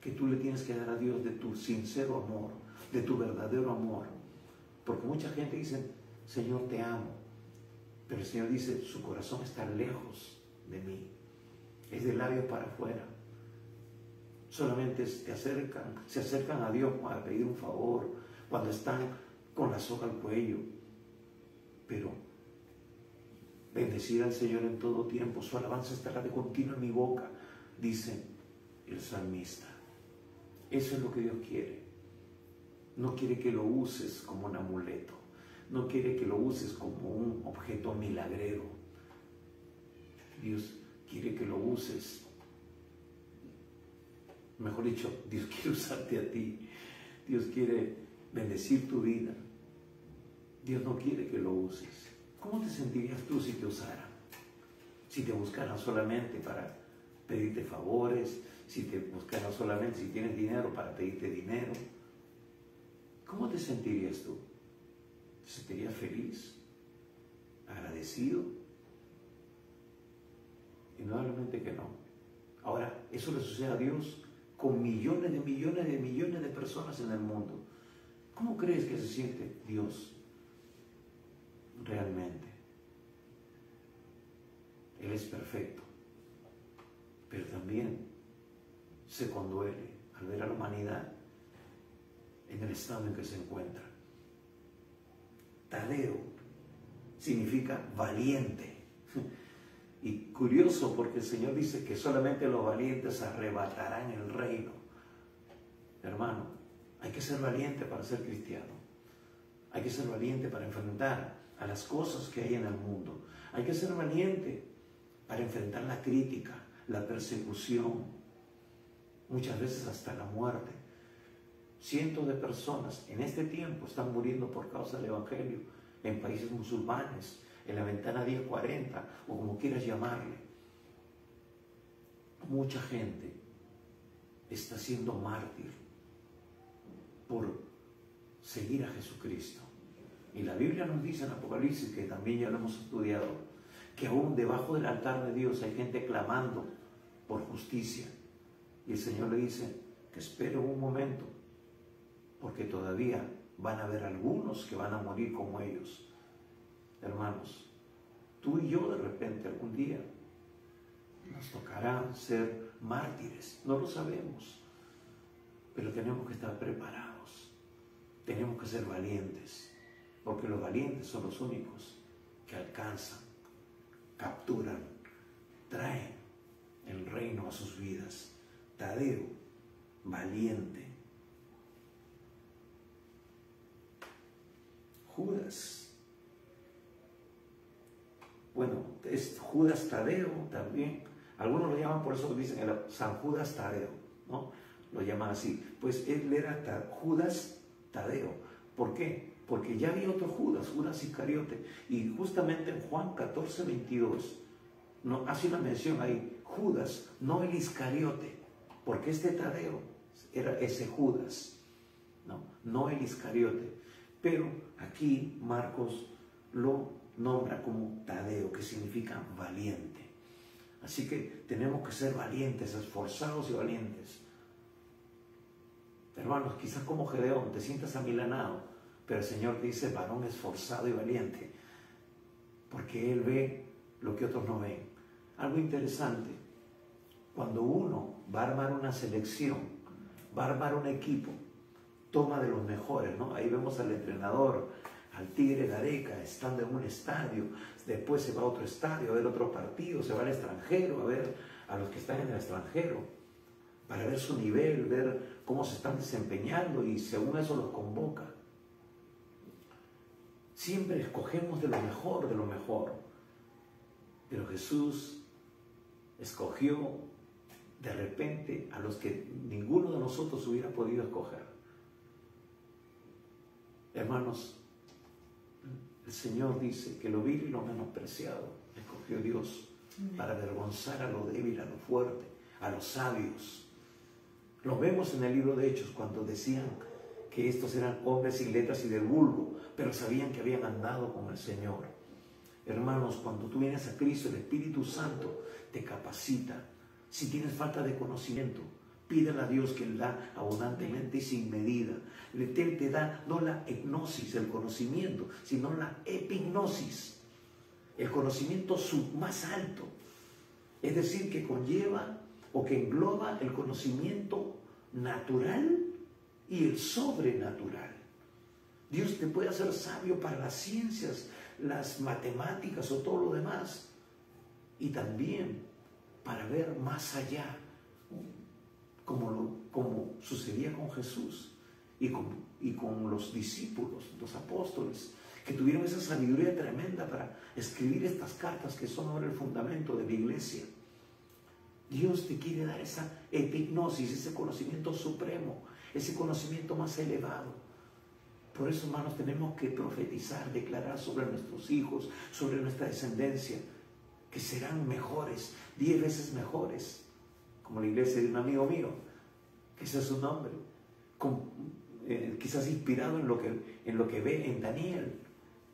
que tú le tienes que dar a Dios de tu sincero amor, de tu verdadero amor. Porque mucha gente dice, Señor, te amo. Pero el Señor dice, su corazón está lejos de mí. Es de labios para afuera. Solamente se acercan a Dios para pedir un favor, cuando están con la soga al cuello. Pero bendecir al Señor en todo tiempo, su alabanza estará de continuo en mi boca, dice el salmista. Eso es lo que Dios quiere. No quiere que lo uses como un amuleto, no quiere que lo uses como un objeto milagrero. Dios quiere que lo uses, mejor dicho, Dios quiere usarte a ti. Dios quiere bendecir tu vida. Dios no quiere que lo uses. ¿Cómo te sentirías tú si te usaran? Si te buscaran solamente para pedirte favores, si te buscaran solamente si tienes dinero para pedirte dinero. ¿Cómo te sentirías tú? ¿Te sentirías feliz? ¿Agradecido? Indudablemente que no. Ahora, eso le sucede a Dios con millones de personas en el mundo. ¿Cómo crees que se siente Dios realmente? Él es perfecto, pero también se conduele al ver a la humanidad en el estado en que se encuentra. Tadeo significa valiente. Y curioso porque el Señor dice que solamente los valientes arrebatarán el reino. Hermano, hay que ser valiente para ser cristiano. Hay que ser valiente para enfrentar a las cosas que hay en el mundo. Hay que ser valiente para enfrentar la crítica, la persecución, muchas veces hasta la muerte. Cientos de personas en este tiempo están muriendo por causa del Evangelio en países musulmanes, en la ventana 1040 o como quieras llamarle. Mucha gente está siendo mártir por seguir a Jesucristo. Y la Biblia nos dice en Apocalipsis, que también ya lo hemos estudiado, que aún debajo del altar de Dios hay gente clamando por justicia. Y el Señor le dice que espere un momento, porque todavía van a haber algunos que van a morir como ellos. Hermanos, tú y yo de repente algún día nos tocará ser mártires, no lo sabemos, pero tenemos que estar preparados, tenemos que ser valientes, porque los valientes son los únicos que alcanzan, capturan, traen el reino a sus vidas. Tadeo, valiente. Judas, bueno, es Judas Tadeo también. Algunos lo llaman, por eso dicen San Judas Tadeo, ¿no? Lo llaman así. Pues él era Judas Tadeo. ¿Por qué? Porque ya había otro Judas, Judas Iscariote. Y justamente en Juan 14:22 no, hace una mención ahí, Judas, no el Iscariote, porque este Tadeo era ese Judas, no el Iscariote. Pero aquí Marcos lo nombra como Tadeo, que significa valiente. Así que tenemos que ser valientes, esforzados y valientes. Hermanos, quizás como Gedeón te sientas amilanado, pero el Señor dice varón esforzado y valiente, porque Él ve lo que otros no ven. Algo interesante, cuando uno va a armar una selección, va a armar un equipo, toma de los mejores, ¿no? Ahí vemos al entrenador, al Tigre Gareca, estando en un estadio, después se va a otro estadio a ver otro partido, se va al extranjero a ver a los que están en el extranjero, para ver su nivel, ver cómo se están desempeñando y según eso los convoca. Siempre escogemos de lo mejor, pero Jesús escogió de repente a los que ninguno de nosotros hubiera podido escoger. Hermanos, el Señor dice que lo vil y lo menospreciado escogió Dios para avergonzar a lo débil, a lo fuerte, a los sabios. Lo vemos en el libro de Hechos cuando decían que estos eran hombres sin letras y del vulgo, pero sabían que habían andado con el Señor. Hermanos, cuando tú vienes a Cristo, el Espíritu Santo te capacita. Si tienes falta de conocimiento, pídele a Dios que Él da abundantemente y sin medida. Él te da no la hipnosis, el conocimiento, sino la epignosis, el conocimiento más alto. Es decir, que conlleva o que engloba el conocimiento natural y el sobrenatural. Dios te puede hacer sabio para las ciencias, las matemáticas o todo lo demás, y también para ver más allá, como sucedía con Jesús y con los discípulos, los apóstoles, que tuvieron esa sabiduría tremenda para escribir estas cartas que son ahora el fundamento de la iglesia. Dios te quiere dar esa epignosis, ese conocimiento supremo, ese conocimiento más elevado. Por eso, hermanos, tenemos que profetizar, declarar sobre nuestros hijos, sobre nuestra descendencia, que serán mejores, 10 veces mejores, como la iglesia de un amigo mío, que ese es su nombre, quizás inspirado en lo que ve en Daniel,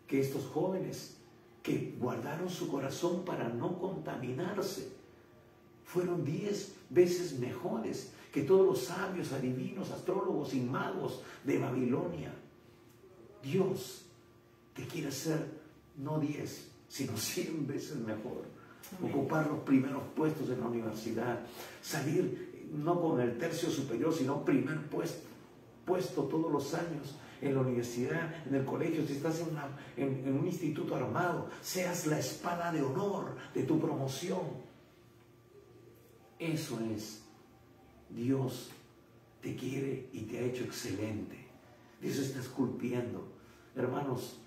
que estos jóvenes que guardaron su corazón para no contaminarse, fueron 10 veces mejores que todos los sabios, adivinos, astrólogos y magos de Babilonia. Dios te quiere hacer no 10, sino 100 veces mejor. Amén. Ocupar los primeros puestos en la universidad, salir no con el tercio superior, sino primer puesto todos los años en la universidad, en el colegio. Si estás en un instituto armado, seas la espada de honor de tu promoción. Eso es. Dios te quiere y te ha hecho excelente. Dios está esculpiendo. Hermanos,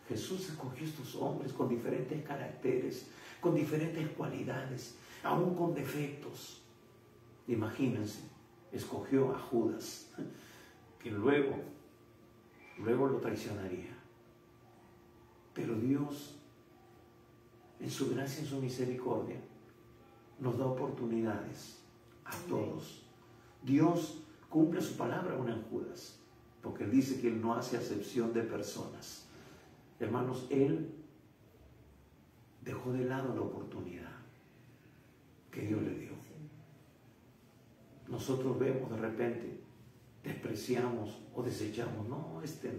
Jesús escogió estos hombres con diferentes caracteres, con diferentes cualidades, aún con defectos. Imagínense, escogió a Judas, que luego lo traicionaría. Pero Dios, en su gracia y en su misericordia, nos da oportunidades a todos. Dios cumple su palabra aún en Judas, porque Él dice que Él no hace acepción de personas. Hermanos, Él dejó de lado la oportunidad que Dios le dio. Nosotros vemos de repente, despreciamos o desechamos. No, a este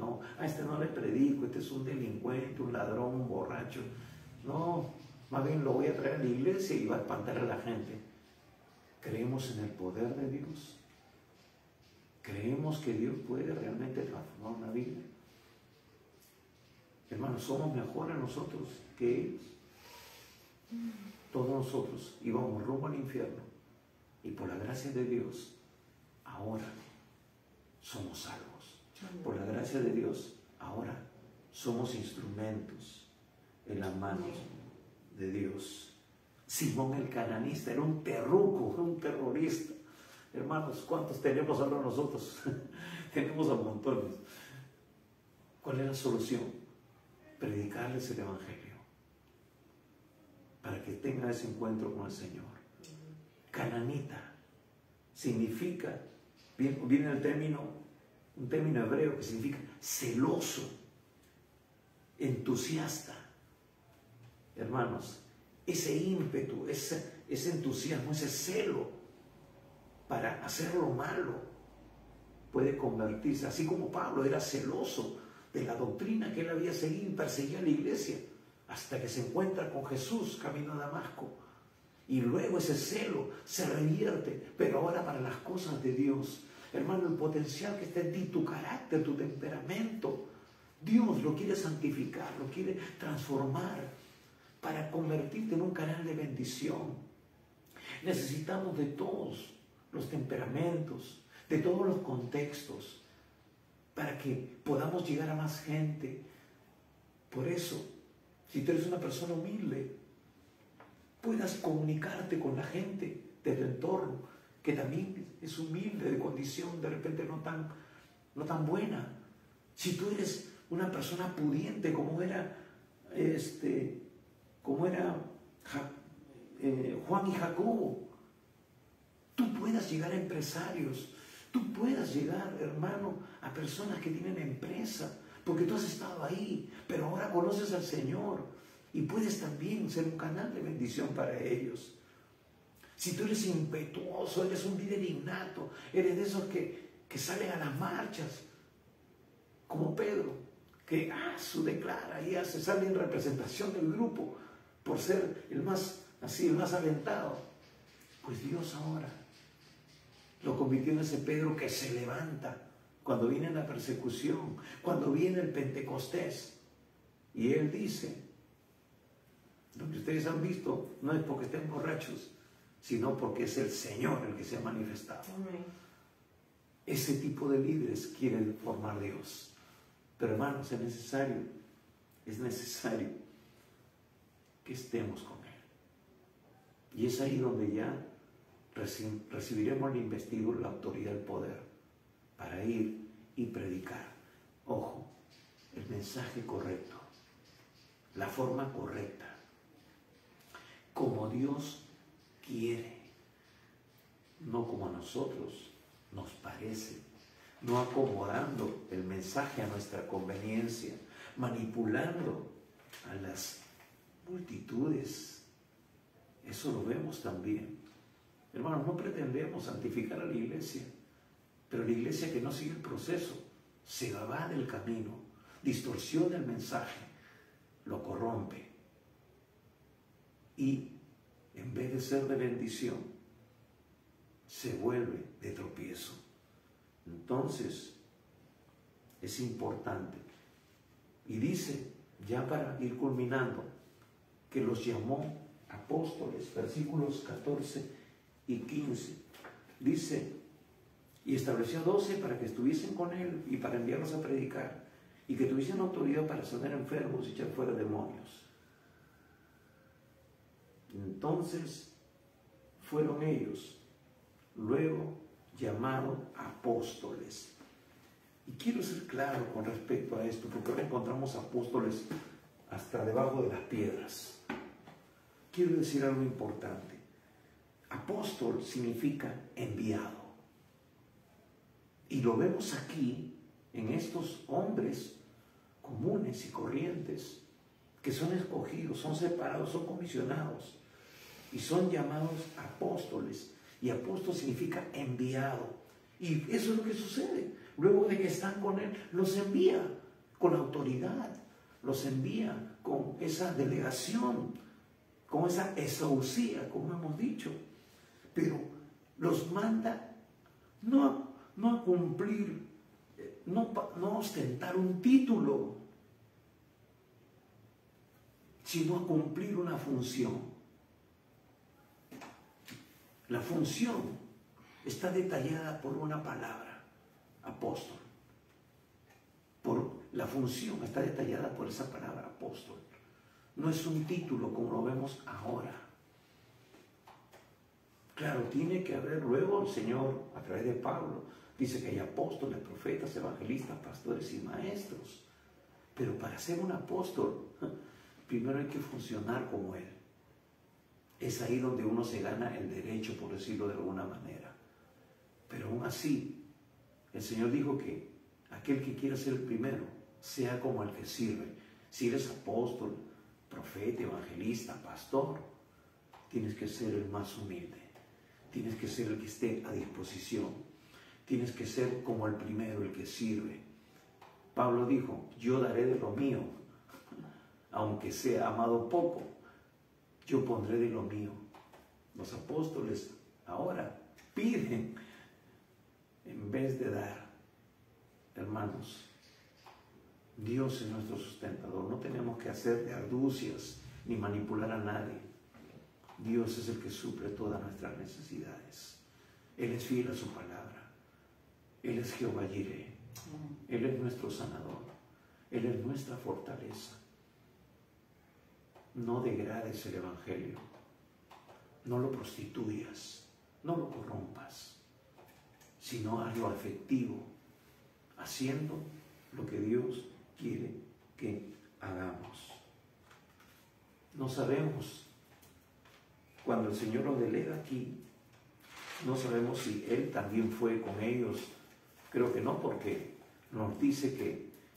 no le predico, este es un delincuente, un ladrón, un borracho. No, más bien lo voy a traer a la iglesia y va a espantar a la gente. ¿Creemos en el poder de Dios? ¿Creemos que Dios puede realmente transformar una vida? Hermanos, somos mejores nosotros que ellos. Todos nosotros íbamos rumbo al infierno y por la gracia de Dios ahora somos salvos. Por la gracia de Dios ahora somos instrumentos en las manos de Dios. Simón el cananista era un terruco, un terrorista. Hermanos, ¿cuántos tenemos ahora nosotros? Tenemos a montones. ¿Cuál es la solución? Predicarles el Evangelio para que tenga ese encuentro con el Señor. Cananita significa, viene el término, un término hebreo que significa celoso, entusiasta. Hermanos, ese ímpetu, ese entusiasmo, ese celo para hacer lo malo puede convertirse, así como Pablo era celoso de la doctrina que él había seguido y perseguía a la iglesia, hasta que se encuentra con Jesús camino a Damasco. Y luego ese celo se revierte, pero ahora para las cosas de Dios. Hermano, el potencial que está en ti, tu carácter, tu temperamento, Dios lo quiere santificar, lo quiere transformar para convertirte en un canal de bendición. Necesitamos de todos los temperamentos, de todos los contextos, para que podamos llegar a más gente. Por eso, si tú eres una persona humilde, puedas comunicarte con la gente de tu entorno, que también es humilde, de condición de repente no tan buena. Si tú eres una persona pudiente, como era Juan y Jacobo, tú puedas llegar a empresarios, tú puedas llegar, hermano, a personas que tienen empresa, porque tú has estado ahí, pero ahora conoces al Señor y puedes también ser un canal de bendición para ellos. Si tú eres impetuoso, eres un líder innato, eres de esos que salen a las marchas, como Pedro, que declara y sale en representación del grupo por ser el más aventado, pues Dios ahora lo convirtió en ese Pedro que se levanta cuando viene la persecución, cuando viene el Pentecostés. Y él dice, lo que ustedes han visto no es porque estén borrachos, sino porque es el Señor el que se ha manifestado. Amén. Ese tipo de líderes quiere formar Dios. Pero hermanos, es necesario que estemos con Él. Y es ahí donde ya recibiremos la investidura, la autoridad, el poder para ir y predicar. Ojo, el mensaje correcto, la forma correcta, como Dios quiere, no como a nosotros nos parece, no acomodando el mensaje a nuestra conveniencia, manipulando a las multitudes. Eso lo vemos también. Hermanos, no pretendemos santificar a la iglesia, pero la iglesia que no sigue el proceso se va del camino, distorsiona el mensaje, lo corrompe. Y en vez de ser de bendición, se vuelve de tropiezo. Entonces, es importante. Y dice, ya para ir culminando, que los llamó apóstoles, versículos 14 y 15. Dice, y estableció 12 para que estuviesen con él y para enviarlos a predicar, y que tuviesen autoridad para sanar enfermos y echar fuera demonios. Entonces fueron ellos luego llamados apóstoles. Y quiero ser claro con respecto a esto, porque ahora encontramos apóstoles hasta debajo de las piedras. Quiero decir algo importante. Apóstol significa enviado. Y lo vemos aquí en estos hombres comunes y corrientes que son escogidos, son separados, son comisionados y son llamados apóstoles. Y apóstol significa enviado. Y eso es lo que sucede. Luego de que están con él, los envía con autoridad, los envía con esa delegación, con esa exousia, como hemos dicho. Pero los manda no a cumplir, no a ostentar un título, sino a cumplir una función. La función está detallada por una palabra, apóstol. La función está detallada por esa palabra, apóstol. No es un título como lo vemos ahora. Claro, tiene que haber luego el Señor, a través de Pablo, dice que hay apóstoles, profetas, evangelistas, pastores y maestros. Pero para ser un apóstol, primero hay que funcionar como él. Es ahí donde uno se gana el derecho, por decirlo de alguna manera. Pero aún así, el Señor dijo que aquel que quiera ser el primero, sea como el que sirve. Si eres apóstol, profeta, evangelista, pastor, tienes que ser el más humilde. Tienes que ser el que esté a disposición. Tienes que ser como el primero, el que sirve. Pablo dijo, yo daré de lo mío, aunque sea amado poco, yo pondré de lo mío. Los apóstoles ahora piden en vez de dar. Hermanos, Dios es nuestro sustentador. No tenemos que hacer de argucias ni manipular a nadie. Dios es el que suple todas nuestras necesidades. Él es fiel a su palabra. Él es Jehová Jireh. Él es nuestro sanador. Él es nuestra fortaleza. No degrades el evangelio. No lo prostituyas. No lo corrompas. Sino hazlo afectivo, haciendo lo que Dios quiere que hagamos. No sabemos, cuando el Señor lo delega aquí, no sabemos si Él también fue con ellos. Creo que no, porque nos dice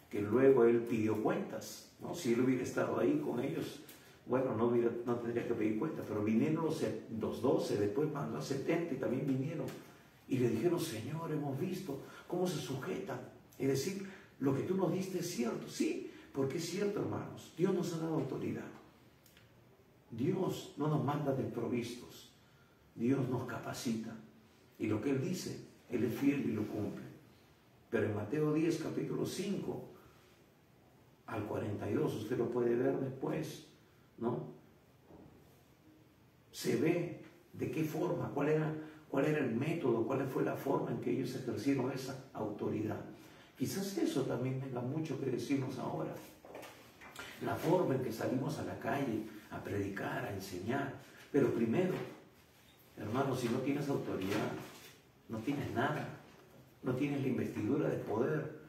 que luego Él pidió cuentas, ¿no? Si Él hubiera estado ahí con ellos, bueno, no tendría que pedir cuentas, pero vinieron los 12, después mandó a 70 y también vinieron. Y le dijeron, Señor, hemos visto cómo se sujetan. Es decir, lo que tú nos diste es cierto. Sí, porque es cierto, hermanos. Dios nos ha dado autoridad. Dios no nos manda desprovistos. Dios nos capacita. Y lo que Él dice, Él es fiel y lo cumple. Pero en Mateo 10, capítulo 5, al 42, usted lo puede ver después, ¿no? Se ve de qué forma, cuál era el método, cuál fue la forma en que ellos ejercieron esa autoridad. Quizás eso también tenga mucho que decirnos ahora. La forma en que salimos a la calle a predicar, a enseñar. Pero primero, hermanos, si no tienes autoridad, no tienes nada. No tienes la investidura de poder.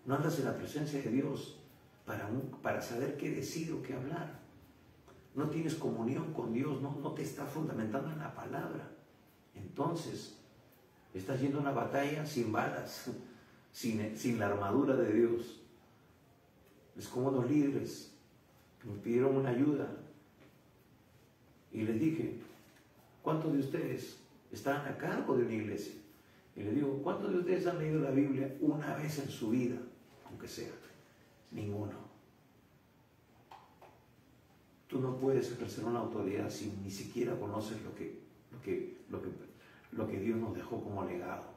No andas en la presencia de Dios para saber qué decir o qué hablar. No tienes comunión con Dios, no te estás fundamentando en la palabra. Entonces, estás yendo a una batalla sin balas, sin la armadura de Dios. Es como los líderes que me pidieron una ayuda y les dije, ¿cuántos de ustedes están a cargo de una iglesia? Y les digo, ¿cuántos de ustedes han leído la Biblia una vez en su vida? Aunque sea. Ninguno. Tú no puedes ejercer una autoridad si ni siquiera conoces lo que Dios nos dejó como legado.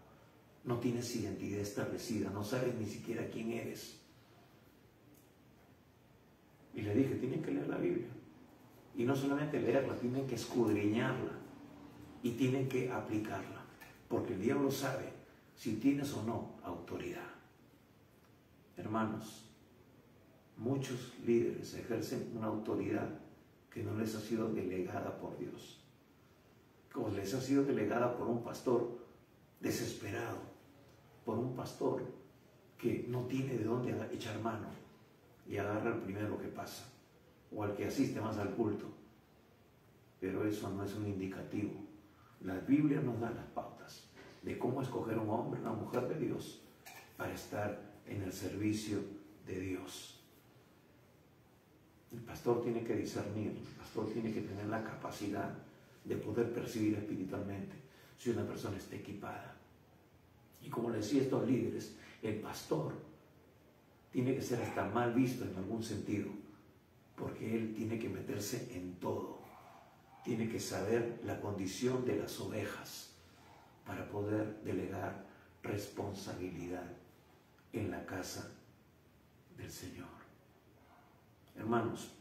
No tienes identidad establecida, no sabes ni siquiera quién eres. Y le dije, tienen que leer la Biblia. Y no solamente leerla, tienen que escudriñarla y tienen que aplicarla. Porque el diablo sabe si tienes o no autoridad. Hermanos, muchos líderes ejercen una autoridad que no les ha sido delegada por Dios. Como les ha sido delegada por un pastor desesperado, por un pastor que no tiene de dónde echar mano y agarra el primero que pasa, o al que asiste más al culto. Pero eso no es un indicativo. La Biblia nos da las pautas de cómo escoger un hombre, una mujer de Dios para estar en el servicio de Dios. El pastor tiene que discernir, el pastor tiene que tener la capacidad de poder percibir espiritualmente si una persona está equipada. Y como le decía a estos líderes, el pastor tiene que ser hasta mal visto en algún sentido, porque él tiene que meterse en todo. Tiene que saber la condición de las ovejas para poder delegar responsabilidad en la casa del Señor. Hermanos,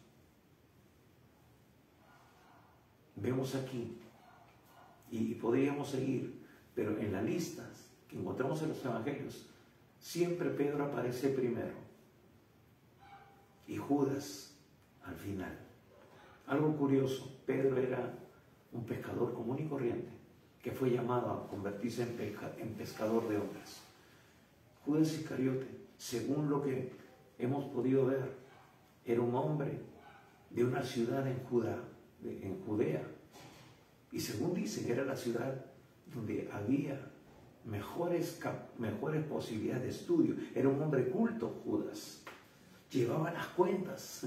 vemos aquí, y podríamos seguir, pero en las listas que encontramos en los evangelios, siempre Pedro aparece primero y Judas al final. Algo curioso, Pedro era un pescador común y corriente que fue llamado a convertirse en pescador de hombres. Judas Iscariote, según lo que hemos podido ver, era un hombre de una ciudad en Judea, y según dicen era la ciudad donde había mejores posibilidades de estudio. Era un hombre culto, Judas. Llevaba las cuentas.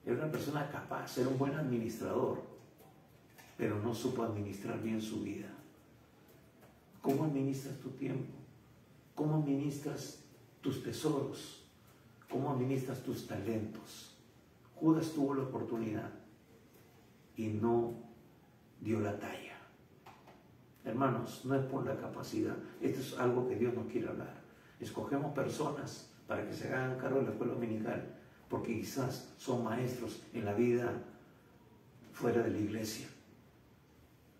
Era una persona capaz, era un buen administrador, pero no supo administrar bien su vida. ¿Cómo administras tu tiempo? ¿Cómo administras tus tesoros? ¿Cómo administras tus talentos? Judas tuvo la oportunidad y no dio la talla. Hermanos, no es por la capacidad. Esto es algo que Dios nos quiere hablar. Escogemos personas para que se hagan cargo de la escuela dominical, porque quizás son maestros en la vida fuera de la iglesia,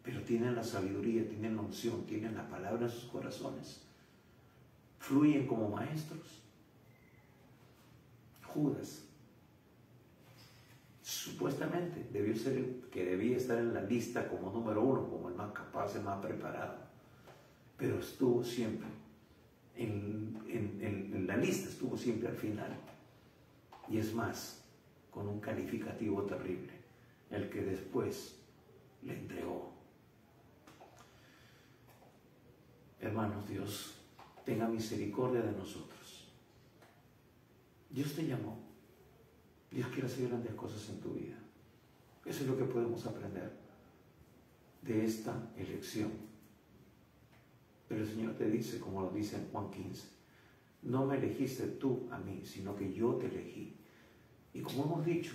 pero tienen la sabiduría, tienen la unción, tienen la palabra en sus corazones, fluyen como maestros. Judas supuestamente debió ser el que debía estar en la lista como número uno, como el más capaz, el más preparado, pero estuvo siempre en la lista, estuvo siempre al final, y es más, con un calificativo terrible, el que después le entregó. Hermanos, Dios tenga misericordia de nosotros. Dios te llamó. Dios quiere hacer grandes cosas en tu vida. Eso es lo que podemos aprender de esta elección. Pero el Señor te dice, como lo dice en Juan 15, no me elegiste tú a mí, sino que yo te elegí. Y como hemos dicho,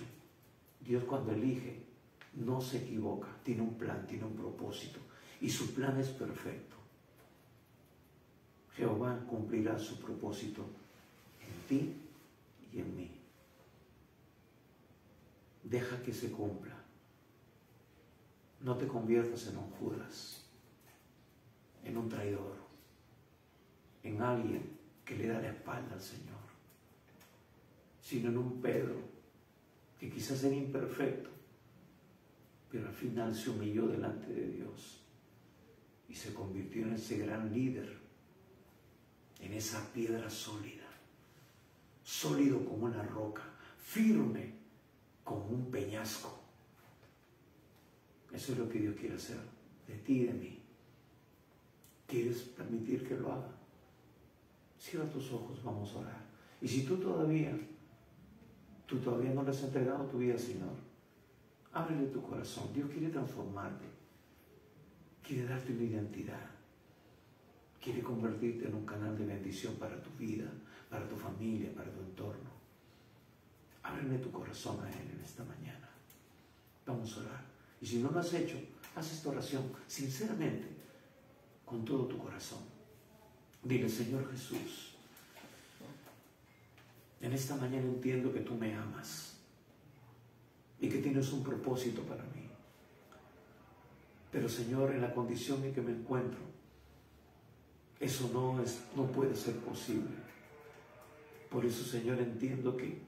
Dios cuando elige no se equivoca, tiene un plan, tiene un propósito, y su plan es perfecto. Jehová cumplirá su propósito en ti y en mí. Deja que se cumpla. No te conviertas en un Judas, en un traidor, en alguien que le da la espalda al Señor, sino en un Pedro que quizás era imperfecto, pero al final se humilló delante de Dios y se convirtió en ese gran líder, en esa piedra sólida, sólido como una roca, firme como un peñasco. Eso es lo que Dios quiere hacer de ti y de mí. ¿Quieres permitir que lo haga? Cierra tus ojos, vamos a orar. Y si tú todavía no le has entregado tu vida al Señor, ábrele tu corazón. Dios quiere transformarte, quiere darte una identidad, quiere convertirte en un canal de bendición para tu vida, para tu familia, para tu entorno. Ábrele tu corazón a Él en esta mañana. Vamos a orar. Y si no lo has hecho, haz esta oración sinceramente, con todo tu corazón. Dile: Señor Jesús, en esta mañana entiendo que tú me amas y que tienes un propósito para mí. Pero Señor, en la condición en que me encuentro, eso no puede ser posible. Por eso, Señor, entiendo que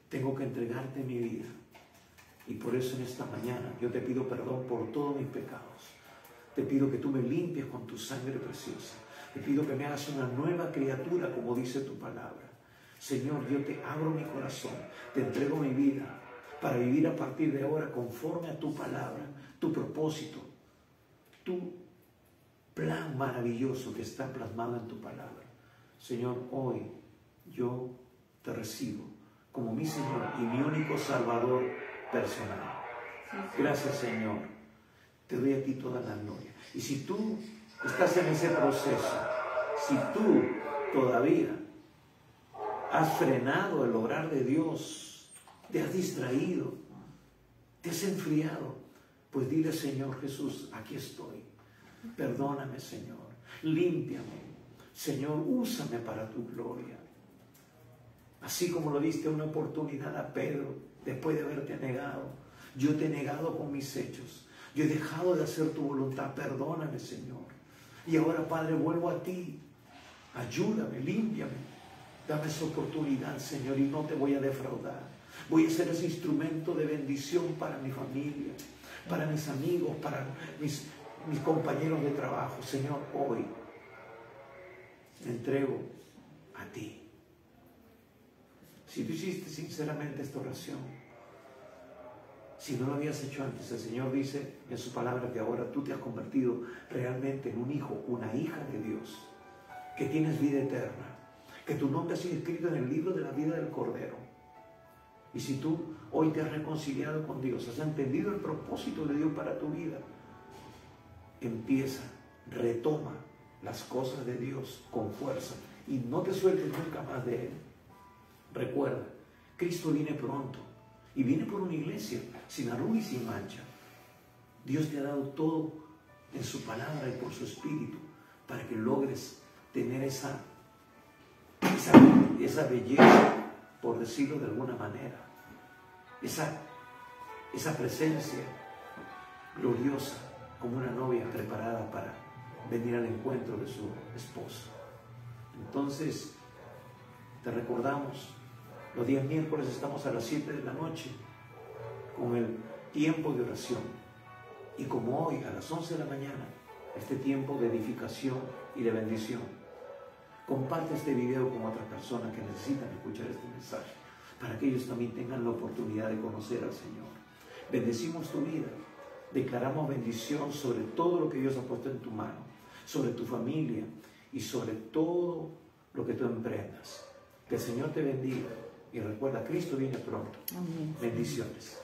tengo que entregarte mi vida. Y por eso en esta mañana yo te pido perdón por todos mis pecados. Te pido que tú me limpies con tu sangre preciosa. Te pido que me hagas una nueva criatura, como dice tu palabra. Señor, yo te abro mi corazón, te entrego mi vida para vivir a partir de ahora conforme a tu palabra, tu propósito, tu plan maravilloso que está plasmado en tu palabra. Señor, hoy yo te recibo como mi Señor y mi único Salvador personal. Gracias, Señor. Te doy a ti toda la gloria. Y si tú estás en ese proceso, si tú todavía has frenado el obrar de Dios, te has distraído, te has enfriado, pues dile: Señor Jesús, aquí estoy. Perdóname, Señor. Límpiame. Señor, úsame para tu gloria. Así como lo diste una oportunidad a Pedro, después de haberte negado. Yo te he negado con mis hechos. Yo he dejado de hacer tu voluntad. Perdóname, Señor. Y ahora, Padre, vuelvo a ti. Ayúdame, límpiame. Dame esa oportunidad, Señor, y no te voy a defraudar. Voy a ser ese instrumento de bendición para mi familia, para mis amigos, para mis compañeros de trabajo. Señor, hoy me entrego a ti. Si tú hiciste sinceramente esta oración, si no lo habías hecho antes, el Señor dice en su palabra que ahora tú te has convertido realmente en un hijo, una hija de Dios, que tienes vida eterna, que tu nombre ha sido escrito en el libro de la vida del Cordero. Y si tú hoy te has reconciliado con Dios, has entendido el propósito de Dios para tu vida, empieza, retoma las cosas de Dios con fuerza y no te sueltes nunca más de Él. Recuerda, Cristo viene pronto y viene por una iglesia sin arruga y sin mancha. Dios te ha dado todo en su palabra y por su Espíritu para que logres tener esa belleza, por decirlo de alguna manera, esa presencia gloriosa como una novia preparada para venir al encuentro de su esposo. Entonces, te recordamos, los días miércoles estamos a las 7 de la noche con el tiempo de oración. Y como hoy, a las 11 de la mañana, este tiempo de edificación y de bendición. Comparte este video con otras personas que necesitan escuchar este mensaje, para que ellos también tengan la oportunidad de conocer al Señor. Bendecimos tu vida, declaramos bendición sobre todo lo que Dios ha puesto en tu mano, sobre tu familia y sobre todo lo que tú emprendas. Que el Señor te bendiga y recuerda, Cristo viene pronto. Amén. Bendiciones.